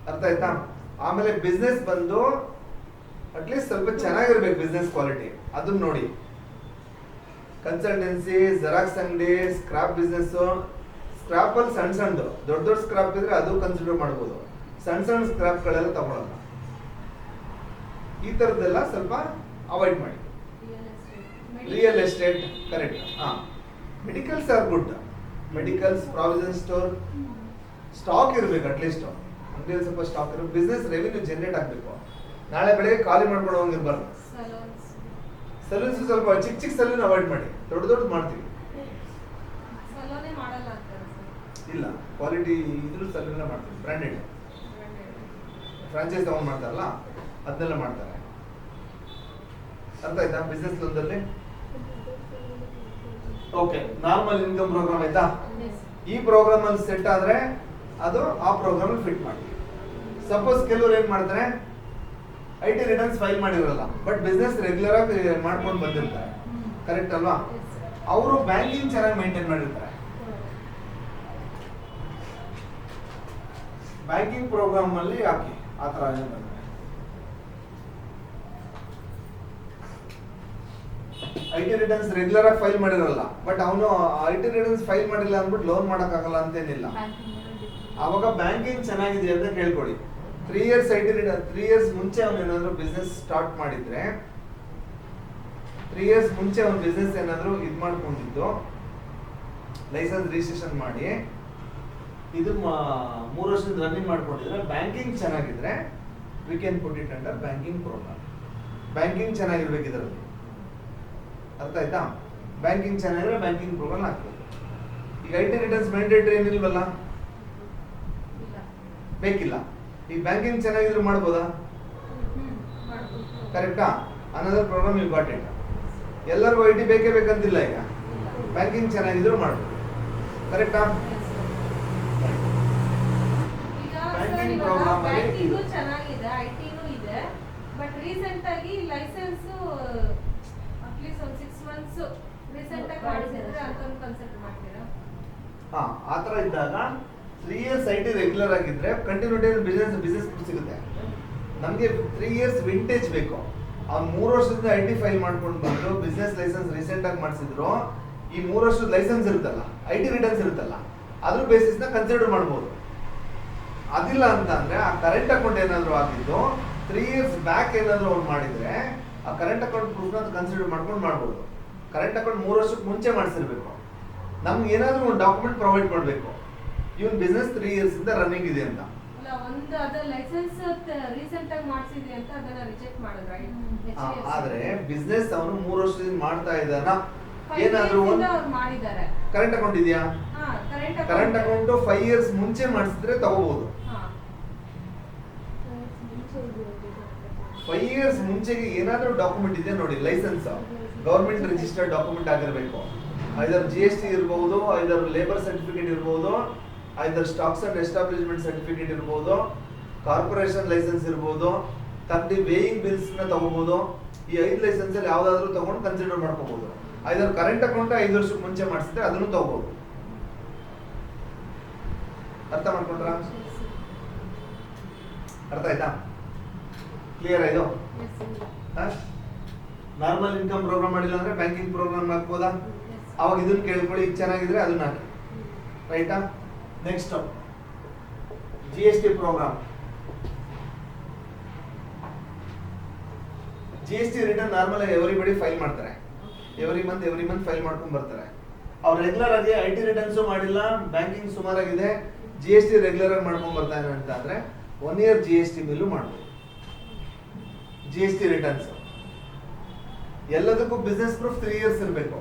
ಅರ್ಥ ಆಯ್ತಾ? ಆಮೇಲೆ ಬಿಸ್ನೆಸ್ ಬಂದು ಅಟ್ಲೀಸ್ಟ್ ಸ್ವಲ್ಪ ಚೆನ್ನಾಗಿರ್ಬೇಕು ಬಿಸ್ನೆಸ್ ಕ್ವಾಲಿಟಿ, ಅದನ್ನ ನೋಡಿ. ಕನ್ಸಲ್ಟೆನ್ಸಿ, ಜೆರಾಕ್ಸ್ ಅಂಗಡಿ, ಸ್ಕ್ರಾಪ್ ಬಿಸ್ನೆಸ್. ಸ್ಕ್ರಾಪ್ ಅಲ್ಲಿ ಸಣ್ಣದು, ದೊಡ್ಡ ಸ್ಕ್ರಾಪ್ ಇದ್ರೆ ಅದು ಕನ್ಸಿಡರ್ ಮಾಡ್ಬೋದು. ಸಣ್ಣ ಸ್ಕ್ರಾಪ್ಗಳೆಲ್ಲ ತಗೊಳಲ್ಲ. ಈ ತರದ್ದೆಲ್ಲ ಸ್ವಲ್ಪ ಅವಾಯ್ಡ್ ಮಾಡಿ. Real estate correct. Medicals are good. Medicals, provision store, stock ಇರಬೇಕು ಅಟ್ಲೀಸ್ಟ್. ಅಂಗಡಿಯಲ್ಲಿ ಸ್ವಲ್ಪ ಸ್ಟಾಕ್ ಇರಬೇಕು. ಬಿಸ್ನೆಸ್ ರೆವಿನ್ಯೂ ಜನರೇಟ್ ಆಗಬೇಕು. ನಾಳೆ ಬೆಳಗ್ಗೆ ಖಾಲಿ ಮಾಡ್ಕೊಂಡು ಹೋಗಿರ್ಬಾರ್ದು. ಸಲೂನ್ಸ್ ಸ್ವಲ್ಪ ಚಿಕ್ಕ ಸಲೂನ್ ಅವಾಯ್ಡ್ ಮಾಡಿ, ದೊಡ್ಡ ಮಾಡ್ತೀವಿ. ಇಲ್ಲ, ಕ್ವಾಲಿಟಿ ಇದ್ರ ಸಲುವಾಗಿ ಮಾಡ್ತೀವಿ. ಬ್ರ್ಯಾಂಡೆಡ್ ಫ್ರಾಂಚೈಸ್ ತಗೊಂಡು ಮಾಡ್ತಾರಲ್ಲ ಅದನ್ನೆಲ್ಲ ಮಾಡ್ತಾರೆ. ಅರ್ಥ ಆಯ್ತಾ? ಬಿಸ್ನೆಸ್ ಲೋನ್ದಲ್ಲಿ ಓಕೆ, ನಾರ್ಮಲ್ ಇನ್ಕಮ್ ಪ್ರೋಗ್ರಾಮ್ ಆಯ್ತಾ? ಈ ಪ್ರೋಗ್ರಾಮ್ ಅಲ್ಲಿ ಸೆಟ್ ಆದ್ರೆ ಅದು ಆ ಪ್ರೋಗ್ರಾಮ್ ಅಲ್ಲಿ ಫಿಟ್ ಮಾಡಿ. ಸಪೋಸ್ ಕೆಲವರು ಏನ್ ಮಾಡ್ತಾರೆ, IT ರಿಟರ್ನ್ಸ್ ಫೈಲ್ ಮಾಡಿರಲ್ಲ, ಬಟ್ ಬಿಸ್ನೆಸ್ ರೆಗ್ಯುಲರ್ ಆಗಿ ಮಾಡ್ಕೊಂಡು ಬಂದಿರ್ತಾರೆ, ಕರೆಕ್ಟ್ ಅಲ್ವಾ? ಅವರು ಬ್ಯಾಂಕಿಂಗ್ ಚೆನ್ನಾಗಿ ಮೇಂಟೈನ್ ಮಾಡಿರ್ತಾರೆ. ಬ್ಯಾಂಕಿಂಗ್ ಪ್ರೋಗ್ರಾಮ್ ಅಲ್ಲಿ ಹಾಕಿ ಆ ತರ IT ರಿಟರ್ನ್ಸ್ ರೆಗ್ಯುಲರ್ ಆಗಿ ಫೈಲ್ ಮಾಡಿರಲ್ಲ, ಬಟ್ ಅವನು IT ರಿಟರ್ನ್ಸ್ ಫೈಲ್ ಮಾಡಿಲ್ಲ ಅಂದ್ಬಿಟ್ಟು ಲೋನ್ ಮಾಡಕ್ಕಾಗಲ್ಲ ಅಂತೇನಿಲ್ಲ. ಅವಾಗ ಬ್ಯಾಂಕಿಂಗ್ ಚೆನ್ನಾಗಿದೆ ಅಂತ ಕೇಳ್ಕೊಡಿ. 3 years IT ರಿಟರ್ನ್, 3 years ಮುಂಚೆ ಅವನು ಏನಾದ್ರು ಬಿಸ್ನೆಸ್ ಸ್ಟಾರ್ಟ್ ಮಾಡಿದ್ರೆ, 3 years ಮುಂಚೆ ಅವನು ಬಿಸ್ನೆಸ್ ಏನಾದ್ರು ಇದು ಮಾಡ್ಕೊಂಡಿದ್ದು, ಲೈಸೆನ್ಸ್ ರಿಜಿಸ್ಟ್ರೇಷನ್ ಮಾಡಿ ಇದು 3 ವರ್ಷದ ರನ್ನಿಂಗ್ ಮಾಡ್ಕೊಂಡಿದ್ರೆ, ಬ್ಯಾಂಕಿಂಗ್ ಚೆನ್ನಾಗಿದ್ರೆ we can put it under banking program. Banking ಚೆನ್ನಾಗಿರ್ಬೇಕು ಇದರಲ್ಲಿ, ಅರ್ಥ ಆಯ್ತಾ? ಬ್ಯಾಂಕಿಂಗ್ ಚೆನ್ನಾಗಿದ್ರೆ ಬ್ಯಾಂಕಿಂಗ್ ಪ್ರೋಗ್ರಾಮ್ ಹಾಕ್ಬೇಕು. ಈಗ IT ರಿಟರ್ನ್ಸ್ ಮ್ಯಾಂಡೇಟರಿ ಏನಿಲ್ವಲ್ಲ, ಬೇಕಿಲ್ಲ. ಈಗ ಬ್ಯಾಂಕಿಂಗ್ ಚೆನ್ನಾಗಿದ್ರೆ ಮಾಡ್ಬೋದಾ? ಕರೆಕ್ಟಾ? Another program you got it. ಎಲ್ಲರಿಗೂ IT ಬೇಕೇ ಬೇಕಂತಿಲ್ಲ. ಈಗ ಬ್ಯಾಂಕಿಂಗ್ ಚೆನ್ನಾಗಿದ್ರು ಮಾಡ್ಬೋದು, ಕರೆಕ್ಟಾ? ಬ್ಯಾಂಕಿಂಗ್ ಪ್ರೋಗ್ರಾಮ್ ಬ್ಯಾಂಕಿಂಗ್ ಚೆನ್ನಾಗಿದೆ, ITನೂ ಇದೆ, ಬಟ್ ರೀಸೆಂಟ್ ಆಗಿ ಲೈಸೆನ್ಸ್ ಅಟ್ಲೀಸ್ಟ್ ಒಂದು 6 months ರೀಸೆಂಟ್ ಆಗಿ ಮಾಡಿಸಿದ್ರೆ ಅಂತ ಒಂದು ಕನ್ಸಲ್ಟ್ ಮಾಡ್ತೀರಾ? ಹಾ, ಆ ತರ ಇದ್ದಾಗ 3 years IT ರೆಗ್ಯುಲರ್ ಆಗಿದ್ರೆ ಕಂಟಿನ್ಯೂಟಿ ಬಿಸ್ನೆಸ್ ಸಿಗುತ್ತೆ. ನಮಗೆ 3 years ವಿಂಟೇಜ್ ಬೇಕು. ಅವ್ನು 3 ವರ್ಷದಿಂದ IT ಫೈಲ್ ಮಾಡ್ಕೊಂಡು ಬಂದು ಬಿಸ್ನೆಸ್ ಲೈಸೆನ್ಸ್ ರೀಸೆಂಟ್ ಆಗಿ ಮಾಡಿಸಿದ್ರು, ಈ 3 ವರ್ಷದ ಲೈಸೆನ್ಸ್ ಇರುತ್ತಲ್ಲ, IT ರಿಟರ್ನ್ಸ್ ಇರುತ್ತಲ್ಲ, ಅದ್ರ ಬೇಸಿಸ್ ನ ಕನ್ಸಿಡರ್ ಮಾಡ್ಬೋದು. ಅದಿಲ್ಲ ಅಂತ ಅಂದ್ರೆ ಆ ಕರೆಂಟ್ ಅಕೌಂಟ್ ಏನಾದ್ರು ಆಗಿದ್ದು 3 years ಬ್ಯಾಕ್ ಏನಾದ್ರು ಅವ್ರು ಮಾಡಿದ್ರೆ ಆ ಕರೆಂಟ್ ಅಕೌಂಟ್ ಪ್ರೂಫ್ ನ ಕನ್ಸಿಡರ್ ಮಾಡ್ಕೊಂಡು ಮಾಡ್ಬೋದು. ಕರೆಂಟ್ ಅಕೌಂಟ್ 3 ವರ್ಷಕ್ಕೆ ಮುಂಚೆ ಮಾಡಿಸಿರ್ಬೇಕು. ನಮ್ಗೆ ಏನಾದ್ರು ಒಂದು ಡಾಕ್ಯುಮೆಂಟ್ ಪ್ರೊವೈಡ್ ಮಾಡಬೇಕು, ಇವನ್ ಬಿಸ್ನೆಸ್ 3 years ಇಂದ ರನ್ನಿಂಗ್ ಇದೆ ಅಂತ. ಅಲ್ಲ, ಒಂದು ಅದ ಲೈಸೆನ್ಸ್ ರೀಸೆಂಟ್ ಆಗಿ ಮಾಡಿಸಿದ್ವಿ ಅಂತ ಅದನ್ನ ರಿಜೆಕ್ಟ್ ಮಾಡಿದ್ರು. ಆದ್ರೆ ಬಿಸ್ನೆಸ್ ಅವನು 3 ವರ್ಷದಿಂದ ಮಾಡ್ತಾ ಇದ್ದಾನ, ಏನಾದ್ರು ಒಂದು ಮಾಡಿದ್ದಾರೆ. ಕರೆಂಟ್ ಅಕೌಂಟ್ ಇದೆಯಾ? ಹಾ, ಕರೆಂಟ್ ಅಕೌಂಟ್ 5 years ಮುಂಚೆ ಮಾಡಿಸಿದ್ರೆ ತಗೋಬಹುದು. 5 years ಮುಂಚೆಗೆ ಏನಾದ್ರೂ ಡಾಕ್ಯುಮೆಂಟ್ ಇದೆ ನೋಡಿ, ಲೈಸೆನ್ಸ್ ಗವರ್ಮೆಂಟ್ ರಿಜಿಸ್ಟರ್ಡ್ ಡಾಕ್ಯುಮೆಂಟ್ ಆಗಿರಬೇಕು. ಐದರ್ GST ಇರಬಹುದು, ಐದರ್ ಲೇಬರ್ ಸರ್ಟಿಫಿಕೇಟ್ ಇರಬಹುದು, ಐದರ್ ಸ್ಟಾಕ್ಸ್ ಅಂಡ್ ಎಸ್ಟಾಬ್ಲಿಷ್ಮೆಂಟ್ ಸರ್ಟಿಫಿಕೇಟ್ ಇರಬಹುದು, ಕಾರ್ಪೊರೇಷನ್ ಲೈಸೆನ್ಸ್ ಇರಬಹುದು, ತರ್ಟಿ ವೇಯಿಂಗ್ ಬಿಲ್ಸ್ ನ ತಗೋಬಹುದು. ಈ 5 ಲೈಸೆನ್ಸ್ ಅಲ್ಲಿ ಯಾವ್ದಾದ್ರು ತಗೊಂಡು ಕನ್ಸಿಡರ್ ಮಾಡ್ಕೋಬಹುದು. ಐದರ್ ಕರೆಂಟ್ ಅಕೌಂಟ್ 5 ವರ್ಷಕ್ಕೆ ಮುಂಚೆ ಮಾಡಿಸಿದ್ರೆ ಅದನ್ನು ತಗೋಬಹುದು. ಅರ್ಥ ಮಾಡ್ಕೊಂಡ್ರ? ಅರ್ಥ ಆಯ್ತಾ? ಕ್ಲಿಯರ್ ಆಯ್ತು? ನಾರ್ಮಲ್ ಇನ್ಕಮ್ ಪ್ರೋಗ್ರಾಮ್ ಮಾಡಿಲ್ಲ ಅಂದ್ರೆ ಬ್ಯಾಂಕಿಂಗ್ ಪ್ರೋಗ್ರಾಮ್ ಹಾಕ್ಬೋದಾ? ಅವಾಗ ಇದನ್ನ ಕೇಳ್ಕೊಳ್ಳಿ, ಈಗ ಚೆನ್ನಾಗಿದ್ರೆ ಅದನ್ನ ಹಾಕಿ, ರೈಟಾ? Next GST program. GST return normal ಆಗಿ ಎವ್ರಿಬಡಿ ಫೈಲ್ ಮಾಡ್ತಾರೆ, ಎವ್ರಿ ಮಂತ್ ಫೈಲ್ ಮಾಡ್ಕೊಂಡು ಬರ್ತಾರೆ. ಅವ್ರು ರೆಗ್ಯುಲರ್ ಆಗಿ IT ರಿಟರ್ನ್ಸ್ ಮಾಡಿಲ್ಲ, ಬ್ಯಾಂಕಿಂಗ್ ಸುಮಾರಾಗಿದೆ, GST ರೆಗ್ಯುಲರ್ ಆಗಿ ಮಾಡ್ಕೊಂಡು ಬರ್ತಾನೆ ಅಂತ ಅಂದ್ರೆ 1 year GST ಬಿಲ್ಲು ಮಾಡ್ಬೋದು. GST ರಿಟರ್ನ್ಸ್ ಎಲ್ಲದಕ್ಕೂ ಬಿಸ್ನೆಸ್ ಪ್ರೂಫ್ 3 years ಇರಬೇಕು.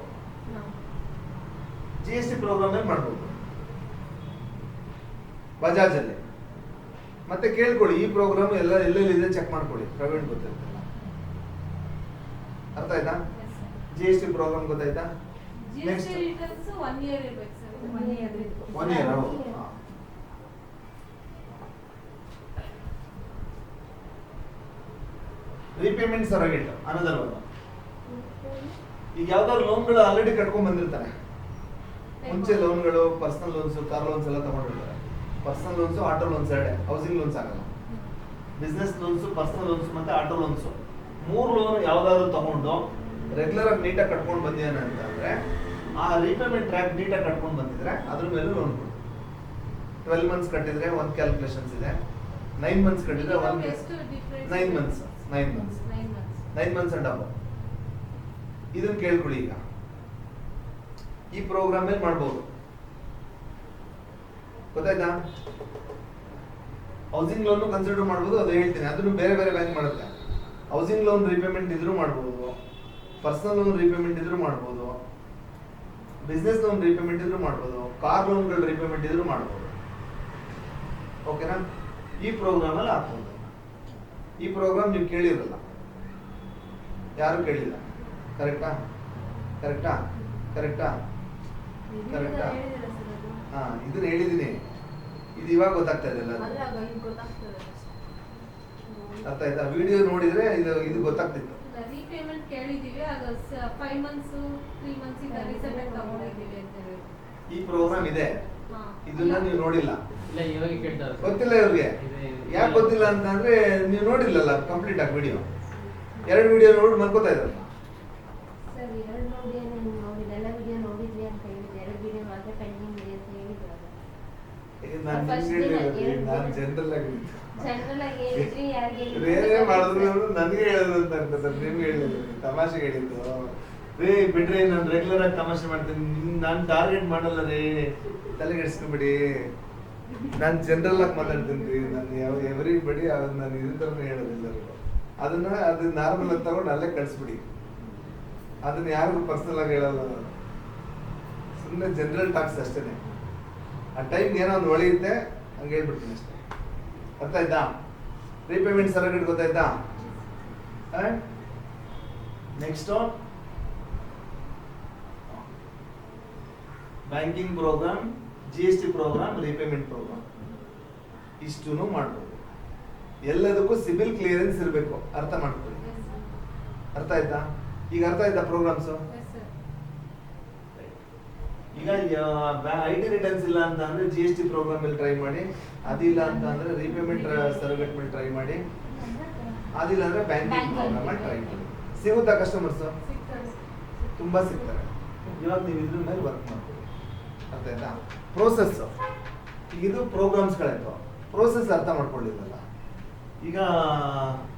GST ಪ್ರೋಗ್ರಾಮ್ ಅಲ್ಲಿ ಮಾಡ್ಬೋದು ಬಜಾಜ್ ಅಲ್ಲಿ. ಮತ್ತೆ ಕೇಳ್ಕೊಳ್ಳಿ, ಈ ಪ್ರೋಗ್ರಾಮ್ ಎಲ್ಲ ಎಲ್ಲೆಲ್ಲಿದೆ ಚೆಕ್ ಮಾಡ್ಕೊಳ್ಳಿ, ಪ್ರವೀಣ್ ಗೊತ್ತಿರ್ತಲ್ಲ. ಅರ್ಥ ಆಯ್ತಾ? GST ಪ್ರೋಗ್ರಾಮ್ ಗೊತ್ತಾಯ್ತಾ? GST ರಿಟರ್ನ್ಸ್ 1 year ಇರಬೇಕು ಸರ್. 1 year. ರೀಪೇಮೆಂಟ್ ಸರಗಿಟ್ ಅನ್ನೋದಲ್ಲ. ಈಗ ಯಾವ್ದಾದ್ರು ಲೋನ್ಗಳು ಆಲ್ರೆಡಿ ಕಟ್ಕೊಂಡ್ ಬಂದಿರ್ತಾನೆ, ಮುಂಚೆ ಲೋನ್ಗಳು, ಪರ್ಸನಲ್ ಲೋನ್ಸ್, ಕಾರ್ ಲೋನ್ಸ್ ಎಲ್ಲ ತಗೊಂಡಿರ್ತಾರೆ. ಪರ್ಸನಲ್ ಲೋನ್ಸ್, ಆಟೋ ಲೋನ್ಸ್ ಎರಡೇ, ಹೌಸಿಂಗ್ ಲೋನ್ಸ್ ಆಗಲ್ಲ. ಬಿಸ್ನೆಸ್ ಲೋನ್ಸ್, ಪರ್ಸನಲ್ ಲೋನ್ಸ್ ಮತ್ತೆ ಆಟೋ ಲೋನ್ಸ್, 3 ಲೋನ್ ಯಾವ್ದಾದ್ರು ತಗೊಂಡು ರೆಗ್ಯುಲರ್ ಆಗಿ ನೀಟಾಗಿ ಕಟ್ಕೊಂಡು ಬಂದಿದ್ದಾನೆ ಅಂತಂದ್ರೆ ಆ ರೀಪೇಮೆಂಟ್ ಟ್ರ್ಯಾಕ್ ನೀಟಾಗಿ ಕಟ್ಕೊಂಡು ಬಂದಿದ್ರೆ ಅದ್ರ ಮೇಲೆ ಲೋನ್ ಕೊಡ್ತೀವಿ. 12 months ಕಟ್ಟಿದ್ರೆ ಒಂದು ಕ್ಯಾಲ್ಕುಲೇಷನ್ಸ್ ಇದೆ, 9 months ಕಟ್ಟಿದ್ರೆ ಒಂದು 9 months 9 months ಅಂಡ್ ಅಬೌವ್. ಇದನ್ನ ಕೇಳ್ಕೊಳ್ಳಿ. ಈಗ ಈ ಪ್ರೋಗ್ರಾಮ್ ಅಲ್ಲಿ ಮಾಡ್ಬೋದು, ಗೊತ್ತಾಯ್ತಾ? ಹೌಸಿಂಗ್ ಲೋನ್ ಕನ್ಸಿಡರ್ ಮಾಡ್ಬೋದು, ಅದು ಹೇಳ್ತೀನಿ. ಅದನ್ನು ಬೇರೆ ಬೇರೆ ಬ್ಯಾಂಕ್ ಮಾಡುತ್ತೆ. ಹೌಸಿಂಗ್ ಲೋನ್ ರೀಪೇಮೆಂಟ್ ಇದ್ರೂ ಮಾಡ್ಬೋದು, ಪರ್ಸನಲ್ ಲೋನ್ ರೀಪೇಮೆಂಟ್ ಇದ್ರೂ ಮಾಡ್ಬೋದು, ಬಿಸ್ನೆಸ್ ಲೋನ್ ರೀಪೇಮೆಂಟ್ ಇದ್ರೂ ಮಾಡ್ಬೋದು, ಕಾರ್ ಲೋನ್ಗಳ ರೀಪೇಮೆಂಟ್ ಇದ್ರೂ ಮಾಡ್ಬೋದು. ಓಕೆನಾ? ಈ ಪ್ರೋಗ್ರಾಮ್ ಅಲ್ಲಿ ಹಾಕ್ಬೋದು. ಈ ಪ್ರೋಗ್ರಾಮ್ ನೀವು ಕೇಳಿರಲ್ಲ, ಯಾರು ಕೇಳಿಲ್ಲ. ಕರೆಕ್ಟಾ? ಕರೆಕ್ಟಾ? ಕರೆಕ್ಟಾ? ಕರೆಕ್ಟಾ? ಹಾ, ಇದನ್ನ ಹೇಳಿದೀನಿ. ಇದು ಇವಾಗ ಗೊತ್ತಾಗ್ತಾ ಇದೆ ಎಲ್ಲ. ಅರ್ಥ ಆಯ್ತಾ? ವಿಡಿಯೋ ನೋಡಿದ್ರೆ ಇದು ಗೊತ್ತಾಗ್ತಿತ್ತು. ರೀಪೇಮೆಂಟ್ ಕೇಳಿದೀವಿ, ಅದು 5 ಮಂತ್ಸ್ 3 ಮಂತ್ಸ್ ಇಂದ ರೀಸೆಂಟ್ ಆಗಿ ತಗೊಂಡಿದ್ದೀವಿ ಅಂತ ಹೇಳಿ. ಈ ಪ್ರೋಗ್ರಾಮ್ ಇದೆ, ಹಾ. ಇದನ್ನ ನೀವು ನೋಡಿಲ್ಲ, ಇಲ್ಲ ಇವಾಗ ಕೇಳ್ತಾರೆ ಸರ್. ಗೊತ್ತಿಲ್ಲ ಇವ್ರಿಗೆ. ಯಾಕೆ ಗೊತ್ತಿಲ್ಲ ಅಂತಂದ್ರೆ ನೀವು ನೋಡಿಲ್ಲಲ್ಲ ಕಂಪ್ಲೀಟ್ ಆಗಿ ವಿಡಿಯೋ. 2 ವಿಡಿಯೋ ನೋಡಿ ಮಲ್ಕೋತಾ ಇದ್ರಲ್ಲ. ಸರ್ 2 ನೋಡಿ ನಾನು ನೋಡಿದ್ದೆ, ಎಲ್ಲ ವಿಡಿಯೋ ನೋಡಿದ್ವಿ ಅಂತ ಹೇಳಿದ್ದೆ, 2 ವಿಡಿಯೋ ಮಾತ್ರ ಪೆಂಡಿಂಗ್ ಇದೆ ಅಂತ ಹೇಳಿದ್ರಲ್ಲ. ನಾನು ನಾನು ಜನರಲ್ ಆಗಿ ಜನರಲ್ ಆಗಿ ಹೇಳಿದ್ರಿ, ಯಾರಿಗೆ ಬೇರೆ ಮಾಡಿದ್ರು ನನಗೆ ಹೇಳೋದು ಅಂತ ಅನ್ಕೋತಾರೆ, ನಿಮ್ಗೆ ಹೇಳಿದ್ರು, ತಮಾಷೆಗೆ ಹೇಳಿದ್ದು. ರೇ ಬಿಡ್ರಿ, ನಾನು ರೆಗ್ಯುಲರ್ ಆಗಿ ತಮಾಷೆ ಮಾಡ್ತೀನಿ, ನಾನು ಟಾರ್ಗೆಟ್ ಮಾಡಲ್ಲ ರೀ, ತಲೆಗೆಡ್ಸ್ಕೊಂಬಿಡಿ. ನಾನು ಜನರಲ್ ಆಗಿ ಮಾತಾಡ್ತೀನಿ ರೀ, ನಾನು ಎವ್ರಿ ಬಡಿ ನಾನು ಇದೇ ಥರನೇ ಹೇಳೋದಿಲ್ಲ. ಅದನ್ನ ನಾರ್ಮಲ್ ಆಗಿ ತಗೊಂಡು ಅಲ್ಲೇ ಕಳಿಸ್ಬಿಡಿ. ಅದನ್ನ ಯಾರಿಗೂ ಪರ್ಸನಲ್ ಆಗಿ ಹೇಳಲ್ಲ ನಾನು, ಸುಮ್ಮನೆ ಜನರಲ್ ಟಾಕ್ಸ್ ಅಷ್ಟೇನೆ. ಆ ಟೈಮ್ ಏನೋ ಒಂದು ಹೊಳೆಯುತ್ತೆ, ಹಂಗೆ ಹೇಳ್ಬಿಡ್ತೀನಿ ಅಷ್ಟೇ. ಅರ್ಥ ಆಯ್ತಾ? ರೀಪೇಮೆಂಟ್ ಸರ್ಟಿಫಿಕೇಟ್ ಗೊತ್ತಾಯ್ತಾ? Next banking program, GST program, repayment program, ಇಷ್ಟೂ ಮಾಡ್ಬೋದು. ಎಲ್ಲದಕ್ಕೂ ಸಿಬಿಲ್ ಕ್ಲಿಯರೆನ್ಸ್ ಇರಬೇಕು, ಅರ್ಥ ಮಾಡ್ಕೊಳ್ಳಿ. ಅರ್ಥ ಆಯ್ತಾ? ಈಗ ಅರ್ಥ ಆಯ್ತಾ ಪ್ರೋಗ್ರಾಮ್ಸು? Yes, sir. ಈಗ IT ರಿಟರ್ನ್ಸ್ ಇಲ್ಲ ಅಂತ ಅಂದ್ರೆ GST ಪ್ರೋಗ್ರಾಮ್ ಅಲ್ಲಿ ಟ್ರೈ ಮಾಡಿ, ಅದಿಲ್ಲ ಅಂತ ಅಂದ್ರೆ ರೀಪೇಮೆಂಟ್ ಸರ್ಟಿಫಿಕೇಟ್ ಮೇಲೆ ಟ್ರೈ ಮಾಡಿ, ಅದಿಲ್ಲ ಅಂದ್ರೆ ಬ್ಯಾಂಕಿಂಗ್ ಪ್ರೋಗ್ರಾಮ್ ಅಲ್ಲಿ ಟ್ರೈ ಮಾಡಿ. ಸಿಗುತ್ತಾ ಕಸ್ಟಮರ್ಸ್? ತುಂಬಾ ಸಿಗ್ತಾರೆ. ಇವಾಗ ನೀವು ಇದ್ರ ಮೇಲೆ ವರ್ಕ್ ಮಾಡ್ತೀವಿ. ಅರ್ಥ ಆಯ್ತಾ? ಪ್ರೋಸೆಸ್ ಇದು ಪ್ರೋಗ್ರಾಮ್ಸ್ಗಳಾಯ್ತು. ಪ್ರೋಸೆಸ್ ಅರ್ಥ ಮಾಡ್ಕೊಳ್ಳಿಲ್ಲ. ಈಗ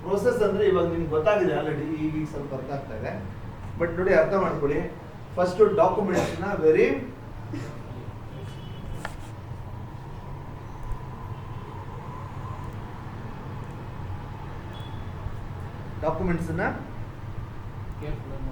ಪ್ರೋಸೆಸ್ ಅಂದ್ರೆ ಇವಾಗ ನಿಮ್ಗೆ ಗೊತ್ತಾಗಿದೆ ಆಲ್ರೆಡಿ, ಈಗ ಸ್ವಲ್ಪ ಅರ್ಥ ಆಗ್ತಾ ಇದೆ. ಬಟ್ ನೋಡಿ, ಅರ್ಥ ಮಾಡ್ಕೊಳ್ಳಿ. ಫಸ್ಟ್ ಡಾಕ್ಯುಮೆಂಟ್ಸ್ ನ ಕೇರ್ಫುಲ್